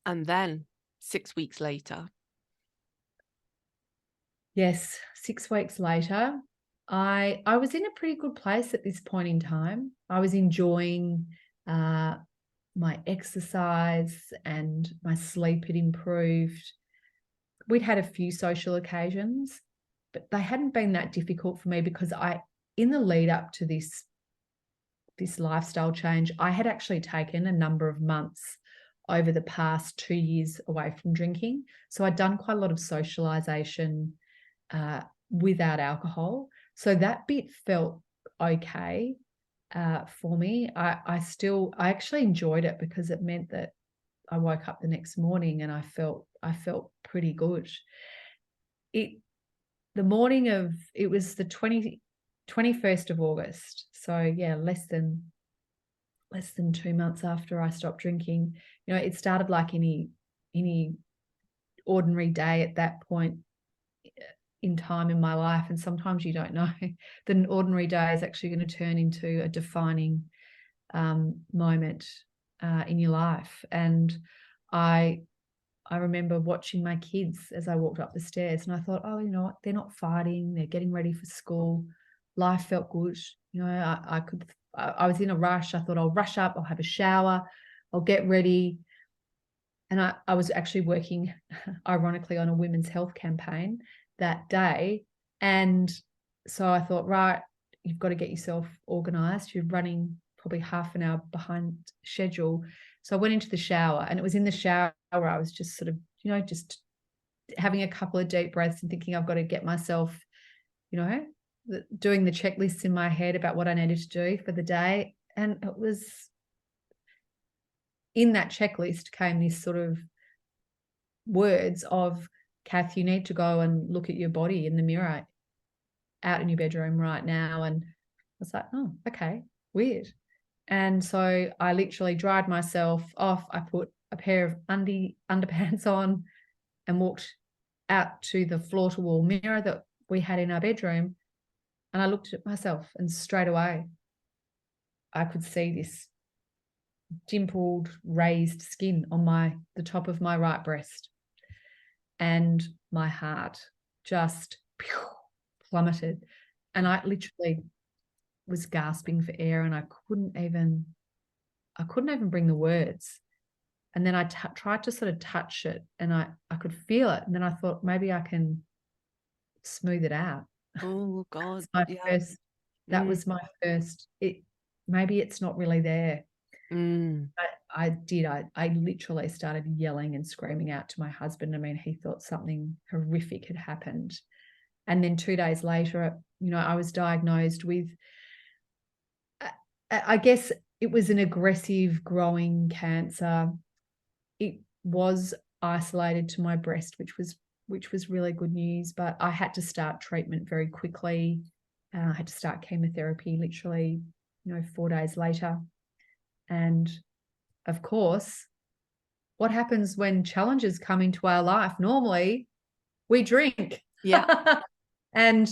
And then 6 weeks later. Yes, 6 weeks later, I was in a pretty good place at this point in time. I was enjoying my exercise, and my sleep had improved. We'd had a few social occasions, but they hadn't been that difficult for me, because in the lead up to this lifestyle change, I had actually taken a number of months over the past 2 years away from drinking. So I'd done quite a lot of socialization without alcohol. So that bit felt okay for me. I actually enjoyed it, because it meant that I woke up the next morning and I felt pretty good. It was the 21st of August. So yeah, less than 2 months after I stopped drinking. It started like any ordinary day at that point in time in my life. And sometimes you don't know that an ordinary day is actually going to turn into a defining moment in your life. And I remember watching my kids as I walked up the stairs, and I thought, oh, you know what? They're not fighting. They're getting ready for school. Life felt good. I was in a rush. I thought, I'll rush up. I'll have a shower. I'll get ready. And I was actually working, ironically, on a women's health campaign that day. And so I thought, right, you've got to get yourself organized. You're running probably half an hour behind schedule. So I went into the shower, and it was in the shower where I was just sort of, just having a couple of deep breaths and thinking, I've got to get myself, doing the checklists in my head about what I needed to do for the day. And it was in that checklist came this sort of words of, Kath, you need to go and look at your body in the mirror out in your bedroom right now. And I was like, oh, okay, weird. And so I literally dried myself off. I put a pair of underpants on and walked out to the floor-to-wall mirror that we had in our bedroom. And I looked at myself, and straight away I could see this dimpled, raised skin on the top of my right breast. And my heart just plummeted. And I literally was gasping for air, and I couldn't even bring the words. And then I tried to sort of touch it, and I could feel it. And then I thought, maybe I can smooth it out. Oh God. That was my first, maybe it's not really there. I literally started yelling and screaming out to my husband. I mean, he thought something horrific had happened. And then 2 days later, I was diagnosed with, I guess it was an aggressive growing cancer. It was isolated to my breast, which was really good news, but I had to start treatment very quickly. I had to start chemotherapy literally, 4 days later. And of course, what happens when challenges come into our life? Normally, we drink. Yeah. And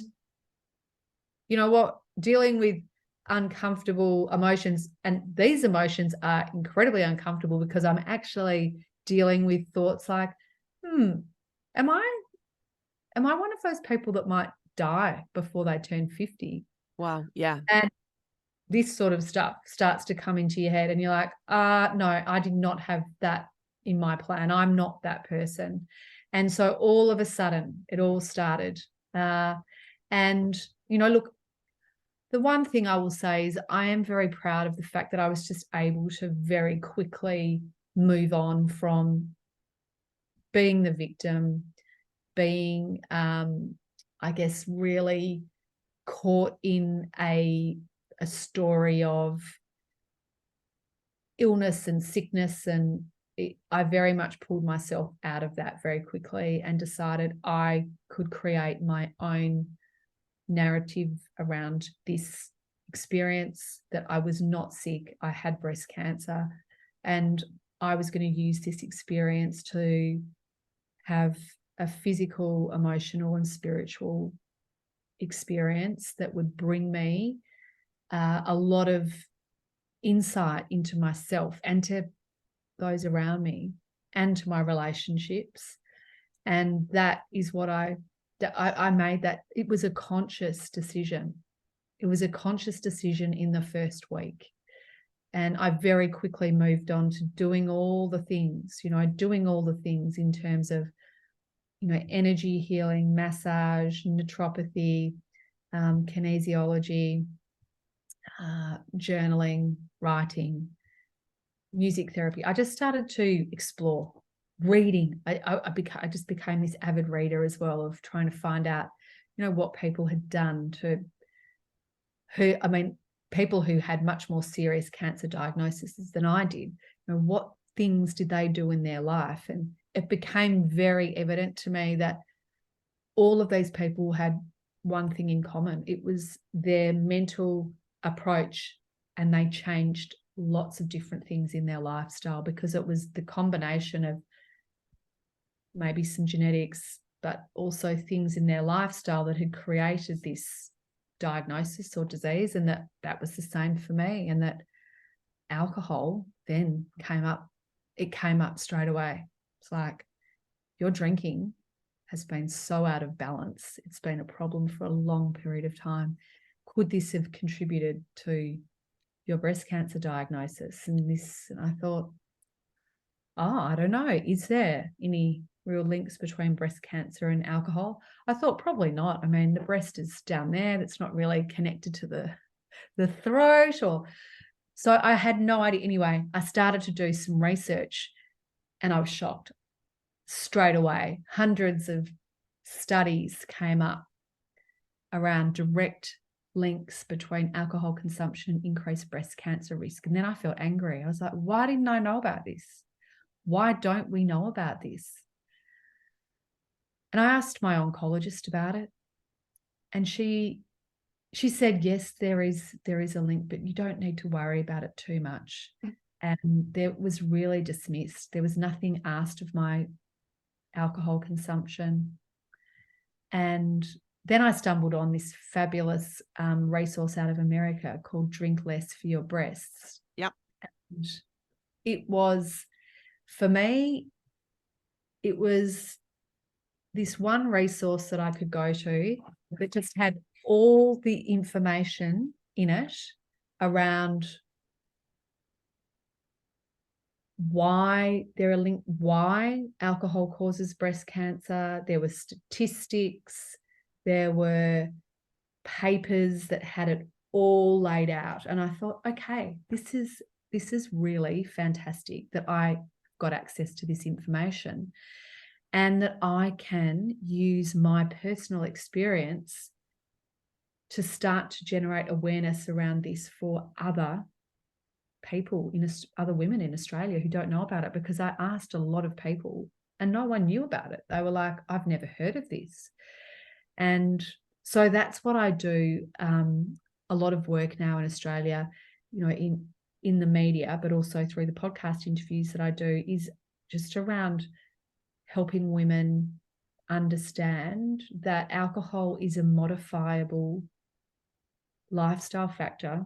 you know what? Dealing with uncomfortable emotions, and these emotions are incredibly uncomfortable, because I'm actually dealing with thoughts like, am I one of those people that might die before they turn 50? Wow. Yeah. And this sort of stuff starts to come into your head, and you're like, no, I did not have that in my plan. I'm not that person. And so all of a sudden it all started. And, you know, look, the one thing I will say is I am very proud of the fact that I was just able to very quickly move on from being the victim, being, I guess, really caught in a story of illness and sickness. And I very much pulled myself out of that very quickly and decided I could create my own narrative around this experience, that I was not sick, I had breast cancer, and I was going to use this experience to have a physical, emotional, and spiritual experience that would bring me a lot of insight into myself and to those around me and to my relationships. And that is what I made. That it was a conscious decision. It was a conscious decision in the first week. And I very quickly moved on to doing all the things, doing all the things in terms of, energy healing, massage, naturopathy, kinesiology, journaling, writing, music therapy. I just started to explore reading. I just became this avid reader as well, of trying to find out, what people had done people who had much more serious cancer diagnoses than I did. What things did they do in their life? And it became very evident to me that all of these people had one thing in common. It was their mental approach, and they changed lots of different things in their lifestyle, because it was the combination of maybe some genetics, but also things in their lifestyle that had created this diagnosis or disease. And that was the same for me. And that alcohol then came up straight away. It's like, your drinking has been so out of balance. It's been a problem for a long period of time. Could this have contributed to your breast cancer diagnosis? And I thought, I don't know. Is there any real links between breast cancer and alcohol? I thought probably not. I mean, the breast is down there. That's not really connected to the throat. So I had no idea. Anyway, I started to do some research, and I was shocked straight away. Hundreds of studies came up around direct links between alcohol consumption and increased breast cancer risk. And then I felt angry. I was like, why didn't I know about this? Why don't we know about this? And I asked my oncologist about it, and she said, yes, there is a link, but you don't need to worry about it too much. And that was really dismissed. There was nothing asked of my alcohol consumption. And then I stumbled on this fabulous resource out of America called Drink Less for Your Breasts. Yep. And it was, for me, it was this one resource that I could go to that just had all the information in it around why alcohol causes breast cancer. There were statistics, there were papers that had it all laid out. And I thought, okay, this is really fantastic that I got access to this information, and that I can use my personal experience to start to generate awareness around this for other people, other women in Australia who don't know about it. Because I asked a lot of people and no one knew about it. They were like, I've never heard of this. And so that's what I do. A lot of work now in Australia, in the media, but also through the podcast interviews that I do, is just around helping women understand that alcohol is a modifiable lifestyle factor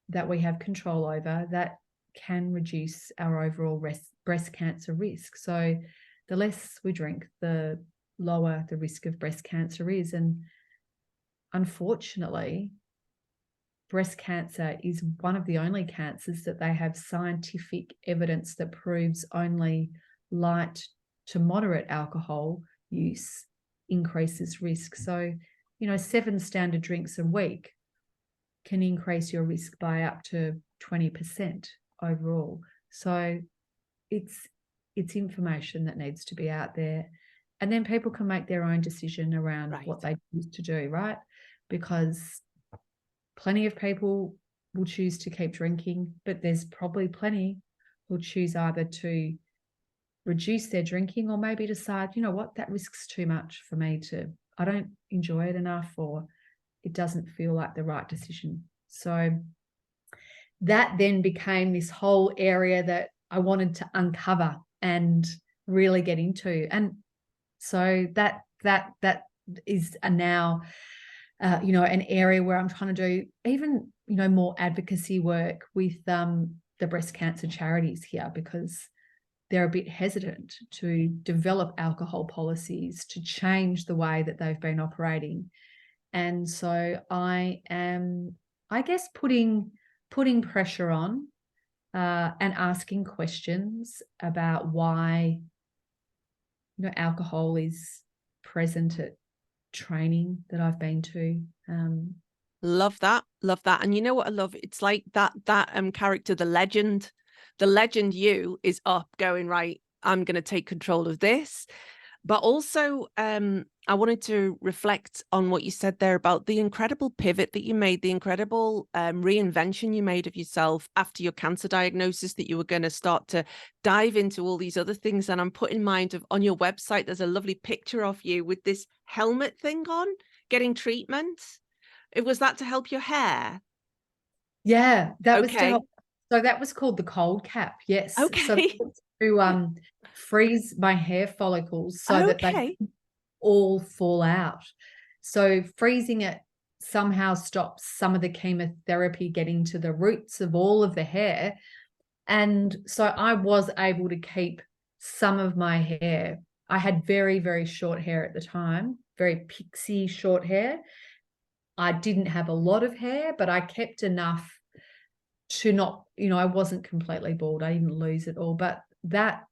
that we have control over, that can reduce our overall breast cancer risk. So the less we drink, the lower the risk of breast cancer is. And unfortunately, breast cancer is one of the only cancers that they have scientific evidence that proves only light to moderate alcohol use increases risk. So, 7 standard drinks a week can increase your risk by up to 20% overall. So it's information that needs to be out there. And then people can make their own decision around what they choose to do, right? Because plenty of people will choose to keep drinking, but there's probably plenty who'll choose either to reduce their drinking or maybe decide, that risk's too much for me I don't enjoy it enough, or it doesn't feel like the right decision. So that then became this whole area that I wanted to uncover and really get into. And so that is now, an area where I'm trying to do even, more advocacy work with the breast cancer charities here, because they're a bit hesitant to develop alcohol policies to change the way that they've been operating. And so I am, I guess, putting pressure on and asking questions about why, alcohol is present at training that I've been to. Love that. And you know what I love? It's like that character, the legend you is up going, right, I'm going to take control of this. But also, I wanted to reflect on what you said there about the incredible pivot that you made, the incredible reinvention you made of yourself after your cancer diagnosis, that you were going to start to dive into all these other things. And I'm put in mind of, on your website, there's a lovely picture of you with this helmet thing on, getting treatment. Was that to help your hair? Yeah, that was to help. So that was called the cold cap. Yes. Okay. So to freeze my hair follicles so that they all fall out. So freezing it somehow stops some of the chemotherapy getting to the roots of all of the hair. And so I was able to keep some of my hair. I had very, very short hair at the time, very pixie short hair. I didn't have a lot of hair, but I kept enough to not, I wasn't completely bald. I didn't lose it all, but that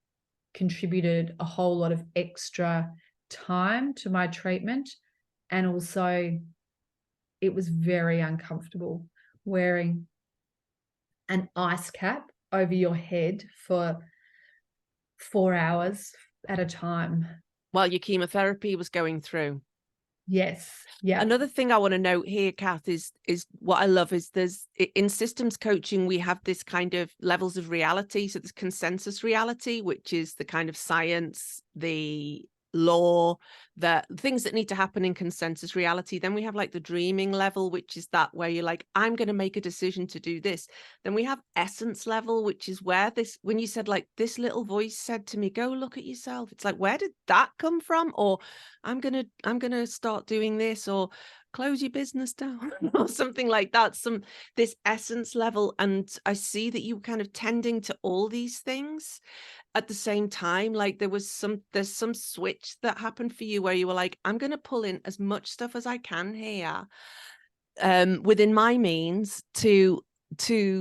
contributed a whole lot of extra time to my treatment. And also it was very uncomfortable wearing an ice cap over your head for 4 hours at a time while your chemotherapy was going through. Yes. Yeah. Another thing I want to note here, Kath, is what I love is there's, in systems coaching, we have this kind of levels of reality. So there's consensus reality, which is the kind of science, the law, the things that need to happen in consensus reality. Then we have like the dreaming level, which is that where you're like, I'm going to make a decision to do this. Then we have essence level, which is where this, when you said like, this little voice said to me, go look at yourself. It's like, where did that come from? Or I'm gonna start doing this, or close your business down or something like that. This essence level. And I see that you kind of tending to all these things at the same time. Like there's some switch that happened for you where you were like, I'm going to pull in as much stuff as I can here within my means to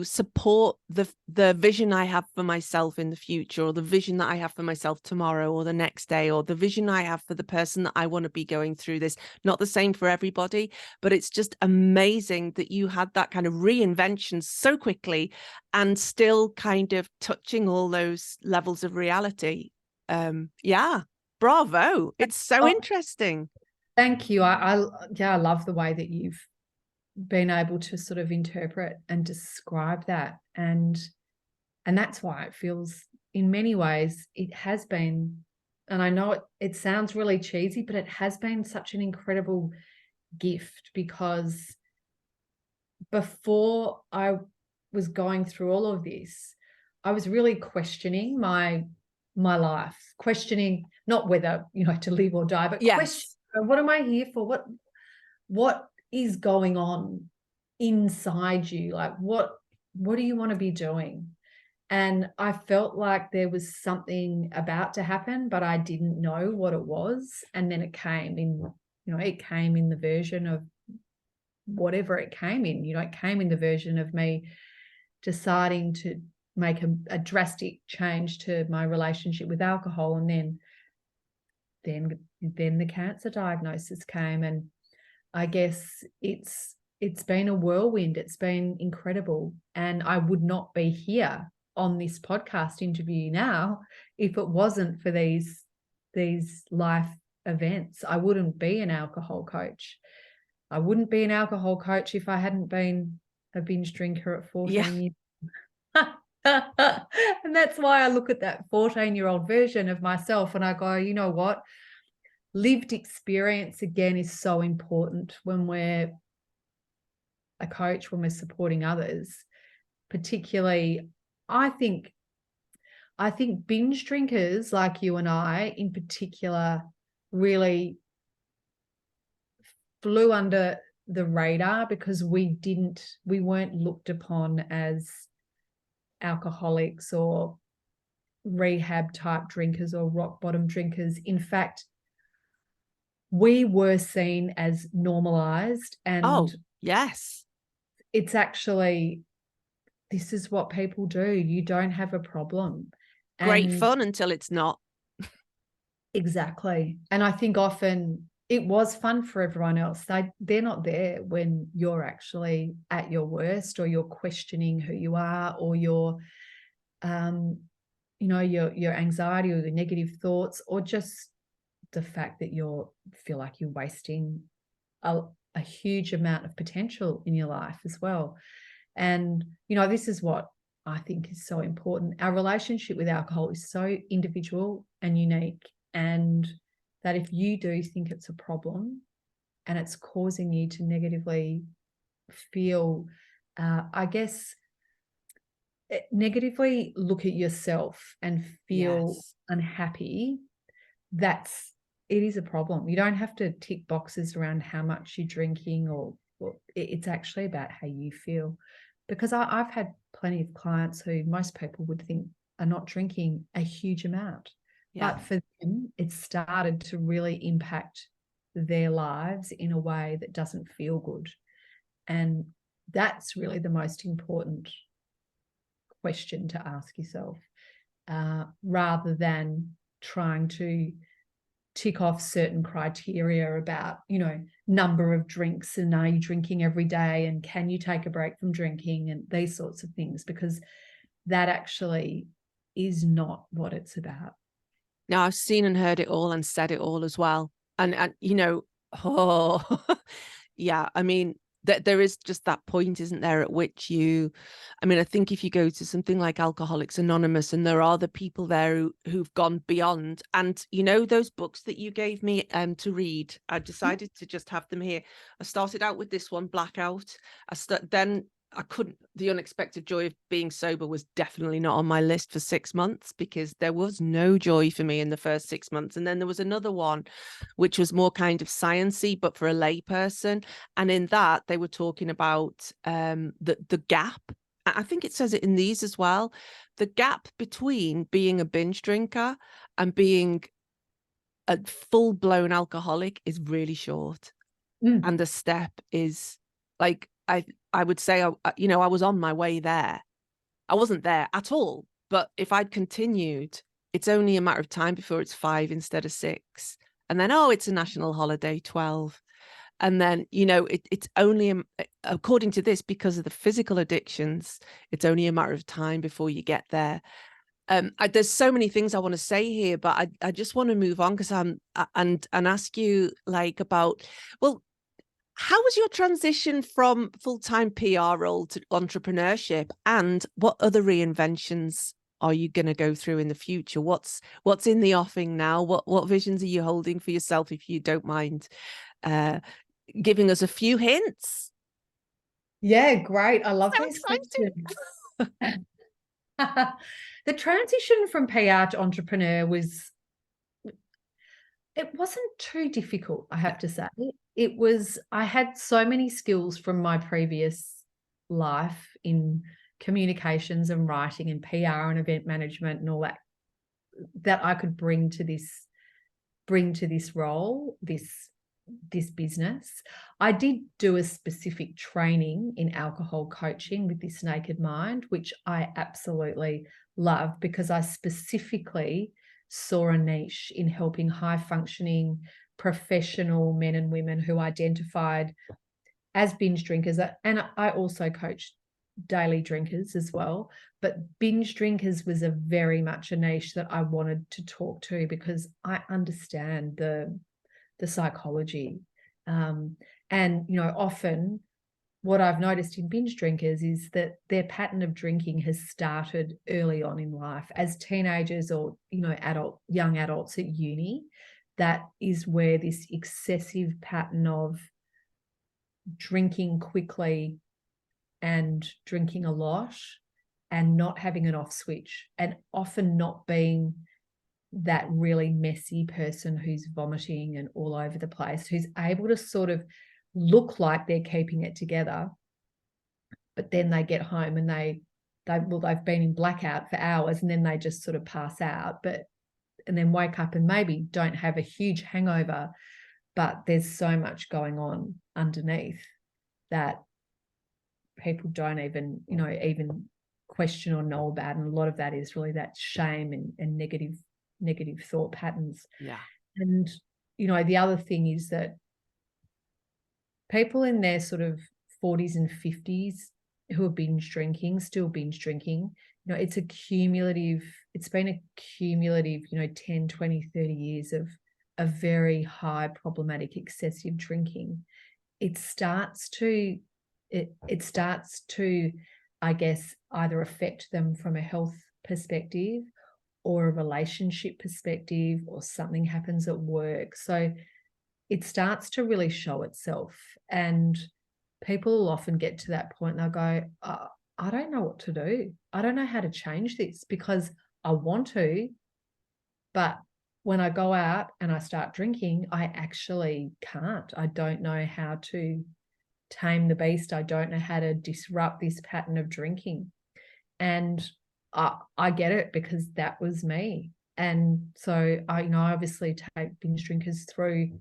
support the vision I have for myself in the future, or the vision that I have for myself tomorrow or the next day, or the vision I have for the person that I want to be going through this. Not the same for everybody, but it's just amazing that you had that kind of reinvention so quickly and still kind of touching all those levels of reality. Yeah, bravo. It's so interesting. Thank you. I love the way that you've been able to sort of interpret and describe that, and that's why it feels, in many ways, it has been, and I know it sounds really cheesy, but it has been such an incredible gift, because before I was going through all of this, I was really questioning my life, questioning not whether to live or die, but question, what am I here for? What is going on inside you? Like, what do you want to be doing? And I felt like there was something about to happen, but I didn't know what it was. And then it came in, it came in the version of whatever it came in. It came in the version of me deciding to make a drastic change to my relationship with alcohol, and then the cancer diagnosis came. And I guess it's been a whirlwind. It's been incredible, and I would not be here on this podcast interview now if it wasn't for these life events. I wouldn't be an alcohol coach. I wouldn't be an alcohol coach if I hadn't been a binge drinker at 14 years. And that's why I look at that 14-year-old version of myself and I go, you know what? Lived experience, again, is so important when we're a coach, when we're supporting others. Particularly, I think binge drinkers like you and I in particular really flew under the radar because we weren't looked upon as alcoholics or rehab type drinkers or rock bottom drinkers. In fact, we were seen as normalized, and yes, it's actually, this is what people do. You don't have a problem. Great fun until it's not. Exactly. And I think often it was fun for everyone else. They're not there when you're actually at your worst, or you're questioning who you are, or your your anxiety or the negative thoughts, or just the fact that you feel like you're wasting a huge amount of potential in your life as well. And, this is what I think is so important. Our relationship with alcohol is so individual and unique, and that if you do think it's a problem and it's causing you to negatively feel, negatively look at yourself and feel unhappy, it is a problem. You don't have to tick boxes around how much you're drinking, or it's actually about how you feel. Because I've had plenty of clients who most people would think are not drinking a huge amount. Yeah. But for them, it started to really impact their lives in a way that doesn't feel good. And that's really the most important question to ask yourself, rather than trying to tick off certain criteria about, number of drinks, and are you drinking every day, and can you take a break from drinking, and these sorts of things, because that actually is not what it's about. Now, I've seen and heard it all and said it all as well. And yeah, I mean, there is just that point, isn't there, at which I think if you go to something like Alcoholics Anonymous, and there are the people there who've gone beyond, and those books that you gave me to read, I decided to just have them here. I started out with this one, Blackout. Then I couldn't. The Unexpected Joy of Being Sober was definitely not on my list for 6 months, because there was no joy for me in the first 6 months. And then there was another one which was more kind of sciencey, but for a lay person. And in that, they were talking about the gap. I think it says it in these as well. The gap between being a binge drinker and being a full-blown alcoholic is really short. And the step is like, I would say, I was on my way there. I wasn't there at all. But if I'd continued, it's only a matter of time before it's 5 instead of 6. And then, it's a national holiday, 12. And then, it's only, according to this, because of the physical addictions, it's only a matter of time before you get there. There's so many things I want to say here, but I just want to move on, because and ask you about, well, how was your transition from full-time PR role to entrepreneurship, and what other reinventions are you going to go through in the future? What's in the offing now? What visions are you holding for yourself, if you don't mind giving us a few hints? Yeah, great. I love this question. The transition from PR to entrepreneur it wasn't too difficult, I have to say. I had so many skills from my previous life in communications and writing and PR and event management and all that I could bring to this role, this this business. I did do a specific training in alcohol coaching with This Naked Mind, which I absolutely love, because I specifically saw a niche in helping high functioning professional men and women who identified as binge drinkers. And I also coach daily drinkers as well, but binge drinkers was a very much a niche that I wanted to talk to, because I understand the psychology. And, you know, often what I've noticed in binge drinkers is that their pattern of drinking has started early on in life as teenagers, or, you know, young adults at uni. That is where this excessive pattern of drinking quickly and drinking a lot and not having an off switch, and often not being that really messy person who's vomiting and all over the place, who's able to sort of look like they're keeping it together, but then they get home and they've been in blackout for hours, and then they just sort of pass out, and then wake up and maybe don't have a huge hangover, but there's so much going on underneath that people don't even, you know, even question or know about. And a lot of that is really that shame and negative thought patterns. Yeah. And, you know, the other thing is that people in their sort of 40s and 50s who are still binge drinking, you know, it's been a cumulative, you know, 10, 20, 30 years of a very high problematic excessive drinking. It starts to, I guess, either affect them from a health perspective or a relationship perspective, or something happens at work. So it starts to really show itself. And people will often get to that point and they'll go, I don't know what to do. I don't know how to change this, because I want to, but when I go out and I start drinking, I actually can't. I don't know how to tame the beast. I don't know how to disrupt this pattern of drinking. And I get it, because that was me. And so I obviously take binge drinkers through,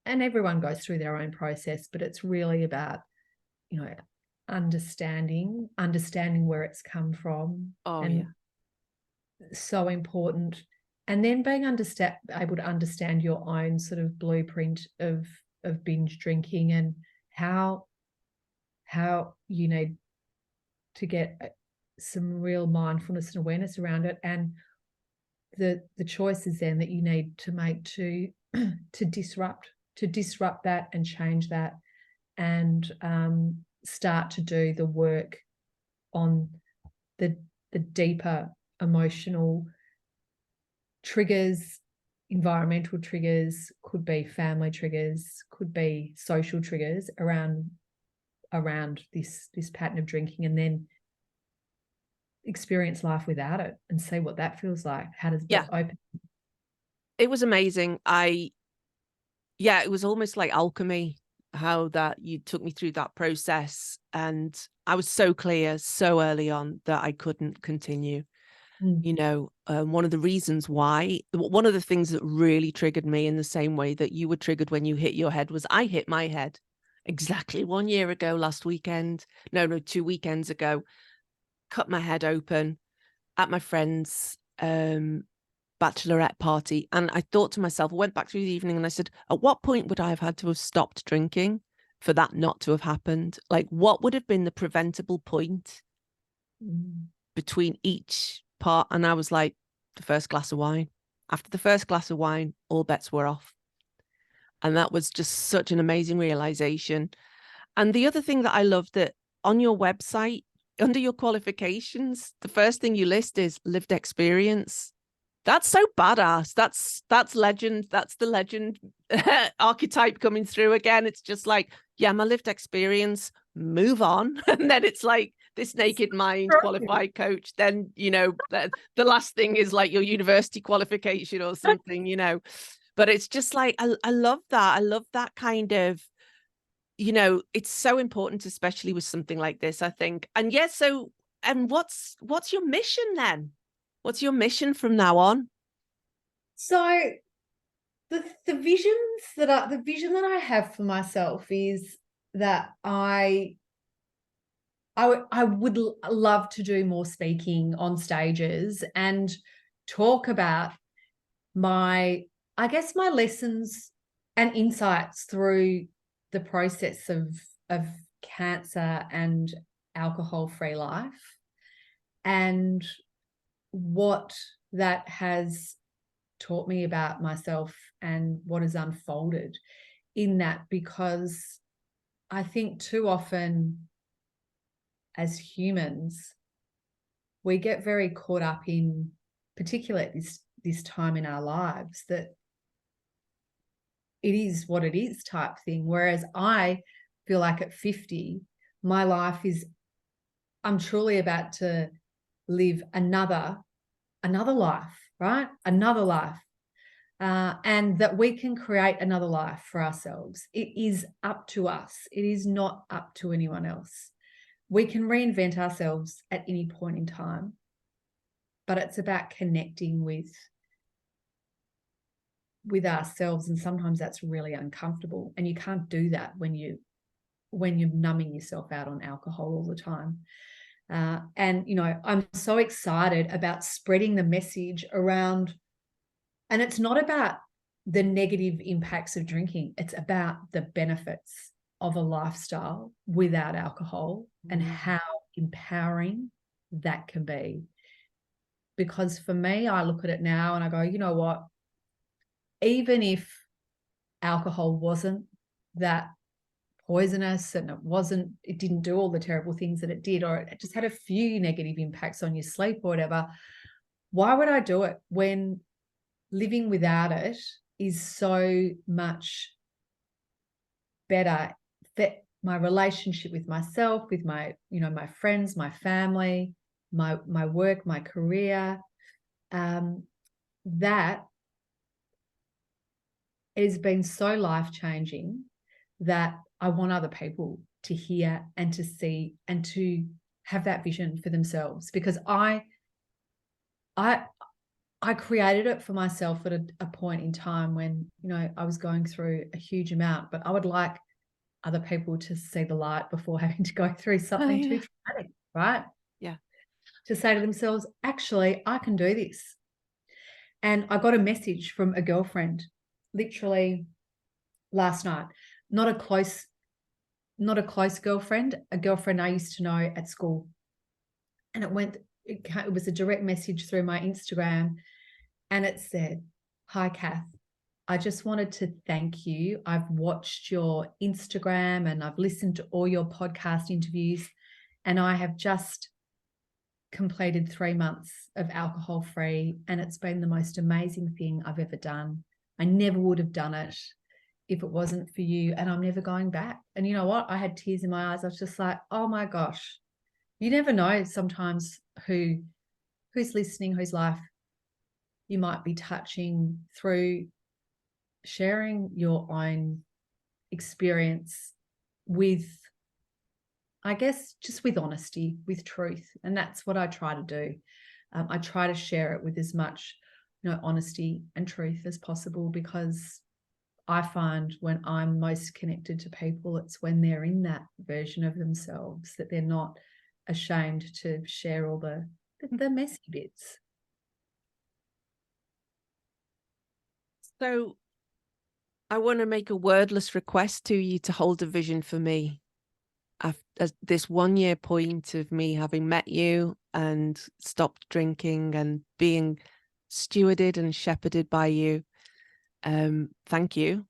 and everyone goes through their own process, but it's really about, you know, understanding where it's come from. So important. And then being able to understand your own sort of blueprint of binge drinking, and how you need to get some real mindfulness and awareness around it, and the choices then that you need to make to disrupt that and change that, and start to do the work on the deeper emotional triggers, environmental triggers, could be family triggers, could be social triggers around this pattern of drinking, and then experience life without it and see what that feels like. How does that open? It was amazing. It was almost like alchemy, how that you took me through that process. And I was so clear so early on that I couldn't continue. You know, one of the reasons why, one of the things that really triggered me in the same way that you were triggered when you hit your head, was I hit my head exactly 1 year ago, last weekend. No, 2 weekends ago. Cut my head open at my friend's bachelorette party. And I thought to myself, I went back through the evening and I said, at what point would I have had to have stopped drinking for that not to have happened? Like, what would have been the preventable point between each part? And I was like, the first glass of wine. After the first glass of wine, all bets were off. And that was just such an amazing realization. And the other thing that I loved, that on your website, under your qualifications, the first thing you list is lived experience. That's so badass. That's legend. That's the legend archetype coming through again. It's just like, yeah, my lived experience, move on. And then it's like this naked mind qualified coach. Then, you know, the last thing is like your university qualification or something, you know. But it's just like, I love that. I love that kind of, you know, it's so important, especially with something like this, I think. And yes, so, and what's your mission then? What's your mission from now on? So the vision that I have for myself is that I would love to do more speaking on stages and talk about my lessons and insights through the process of cancer and alcohol-free life, and what that has taught me about myself and what has unfolded in that, because I think too often as humans, we get very caught up in, particularly at this time in our lives, that it is what it is type thing. Whereas I feel like at 50, my life is, I'm truly about to live another life, right? Another life. And that we can create another life for ourselves. It is up to us. It is not up to anyone else. We can reinvent ourselves at any point in time, but it's about connecting with ourselves, and sometimes that's really uncomfortable, and you can't do that when you're numbing yourself out on alcohol all the time. And I'm so excited about spreading the message around, and it's not about the negative impacts of drinking, it's about the benefits of a lifestyle without alcohol and how empowering that can be. Because for me, I look at it now and I go, you know what, even if alcohol wasn't that poisonous and it didn't do all the terrible things that it did, or it just had a few negative impacts on your sleep or whatever, why would I do it when living without it is so much better for my relationship with myself, with my, my friends, my family, my work, my career, that it has been so life-changing that I want other people to hear and to see and to have that vision for themselves, because I created it for myself at a point in time when, I was going through a huge amount, but I would like other people to see the light before having to go through something too traumatic, right? Yeah. To say to themselves, actually, I can do this. And I got a message from a girlfriend literally last night, not a close girlfriend, a girlfriend I used to know at school. And it was a direct message through my Instagram, and it said, "Hi, Kath. I just wanted to thank you. I've watched your Instagram and I've listened to all your podcast interviews, and I have just completed 3 months of alcohol-free, and it's been the most amazing thing I've ever done. I never would have done it if it wasn't for you, and I'm never going back." And you know what? I had tears in my eyes. I was just like, oh my gosh, you never know sometimes who's listening, whose life you might be touching through sharing your own experience with, I guess, just with honesty, with truth. And that's what I try to do. I try to share it with as much, honesty and truth as possible, because I find when I'm most connected to people, it's when they're in that version of themselves, that they're not ashamed to share all the messy bits. So I want to make a wordless request to you to hold a vision for me. At this 1 year point of me having met you and stopped drinking and being stewarded and shepherded by you, thank you.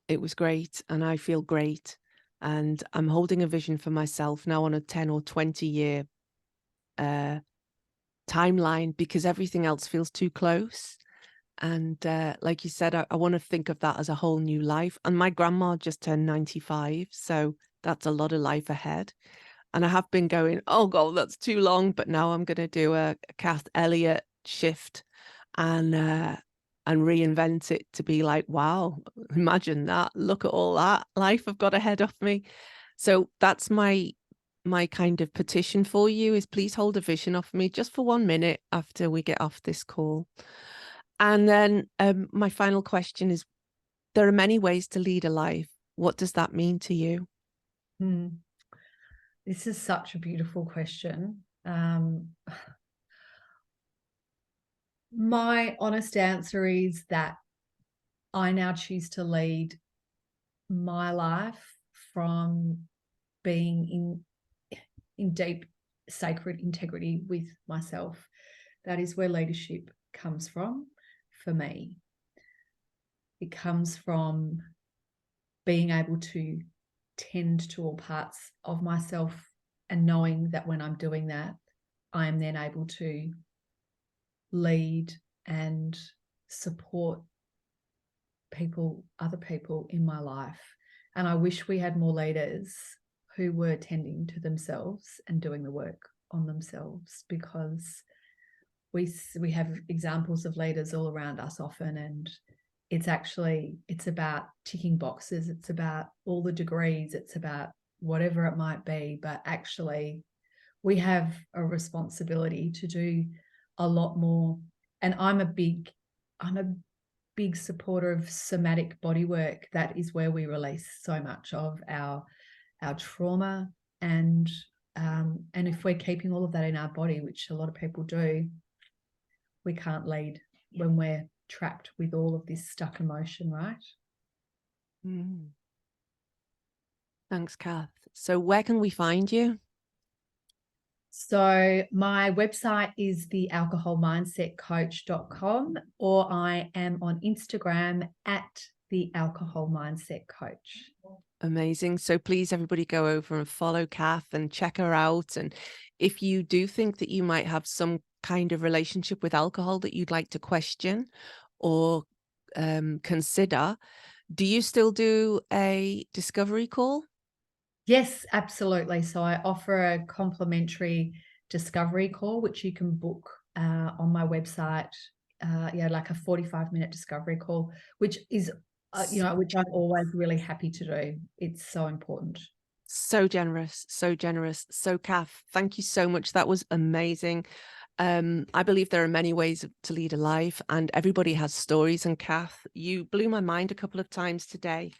It was great and I feel great. And I'm holding a vision for myself now on a 10 or 20 year timeline, because everything else feels too close. And like you said, I want to think of that as a whole new life. And my grandma just turned 95. So that's a lot of life ahead. And I have been going, oh God, that's too long. But now I'm going to do a Kath Elliott shift and reinvent it to be like, wow, imagine that. Look at all that life I've got ahead of me. So that's my kind of petition for you, is please hold a vision of me just for 1 minute after we get off this call. And then my final question is, there are many ways to lead a life. What does that mean to you? This is such a beautiful question. My honest answer is that I now choose to lead my life from being in deep sacred integrity with myself. That is where leadership comes from for me. It comes from being able to tend to all parts of myself and knowing that when I'm doing that, I am then able to lead and support people, other people in my life. And I wish we had more leaders who were tending to themselves and doing the work on themselves, because we have examples of leaders all around us often, and it's about ticking boxes, it's about all the degrees, it's about whatever it might be, but actually we have a responsibility to do a lot more. And I'm a big supporter of somatic body work. That is where we release so much of our trauma, and if we're keeping all of that in our body, which a lot of people do, we can't lead when we're trapped with all of this stuck emotion, right? Thanks, Kath. So where can we find you? So my website is thealcoholmindsetcoach.com, or I am on Instagram at thealcoholmindsetcoach. Amazing. So please, everybody, go over and follow Kath and check her out. And if you do think that you might have some kind of relationship with alcohol that you'd like to question or consider, do you still do a discovery call? Yes, absolutely. So I offer a complimentary discovery call, which you can book on my website. Like a 45-minute discovery call, which is, which I'm always really happy to do. It's so important. So generous, so generous. So Kath, thank you so much. That was amazing. I believe there are many ways to lead a life, and everybody has stories. And Kath, you blew my mind a couple of times today.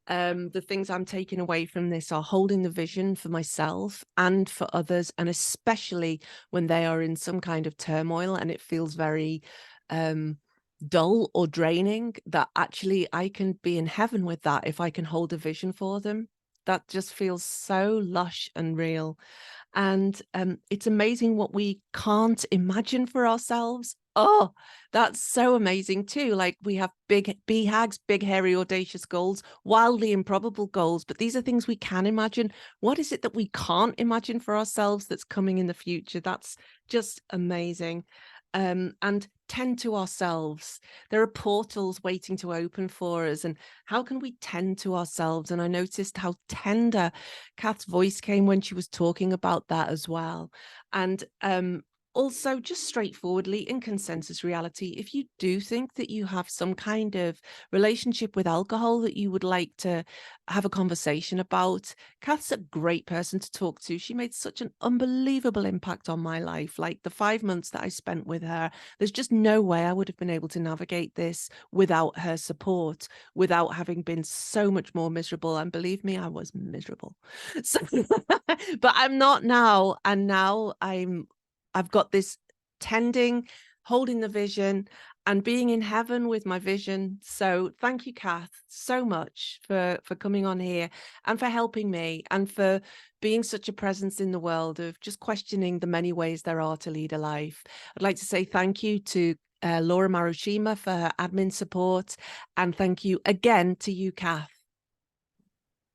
The things I'm taking away from this are holding the vision for myself and for others, and especially when they are in some kind of turmoil and it feels very dull or draining, that actually I can be in heaven with that if I can hold a vision for them. That just feels so lush and real. And it's amazing what we can't imagine for ourselves. Oh, that's so amazing too. Like, we have big BHAGs, big, hairy, audacious goals, wildly improbable goals, but these are things we can imagine. What is it that we can't imagine for ourselves that's coming in the future? That's just amazing. And tend to ourselves. There are portals waiting to open for us. And how can we tend to ourselves? And I noticed how tender Kath's voice came when she was talking about that as well. And also, just straightforwardly, in consensus reality, if you do think that you have some kind of relationship with alcohol that you would like to have a conversation about, Kath's a great person to talk to. She made such an unbelievable impact on my life. Like, the 5 months that I spent with her, there's just no way I would have been able to navigate this without her support, without having been so much more miserable. And believe me, I was miserable. So, but I'm not now. And now I've got this tending, holding the vision, and being in heaven with my vision. So thank you, Kath, so much for coming on here and for helping me and for being such a presence in the world of just questioning the many ways there are to lead a life. I'd like to say thank you to Laura Marushima for her admin support, and thank you again to you, Kath.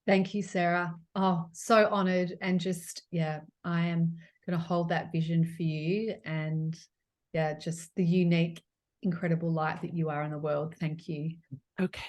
Thank you, Sarah. Oh, so honored. And just, I am going to hold that vision for you, and just the unique, incredible light that you are in the world. Thank you. Okay.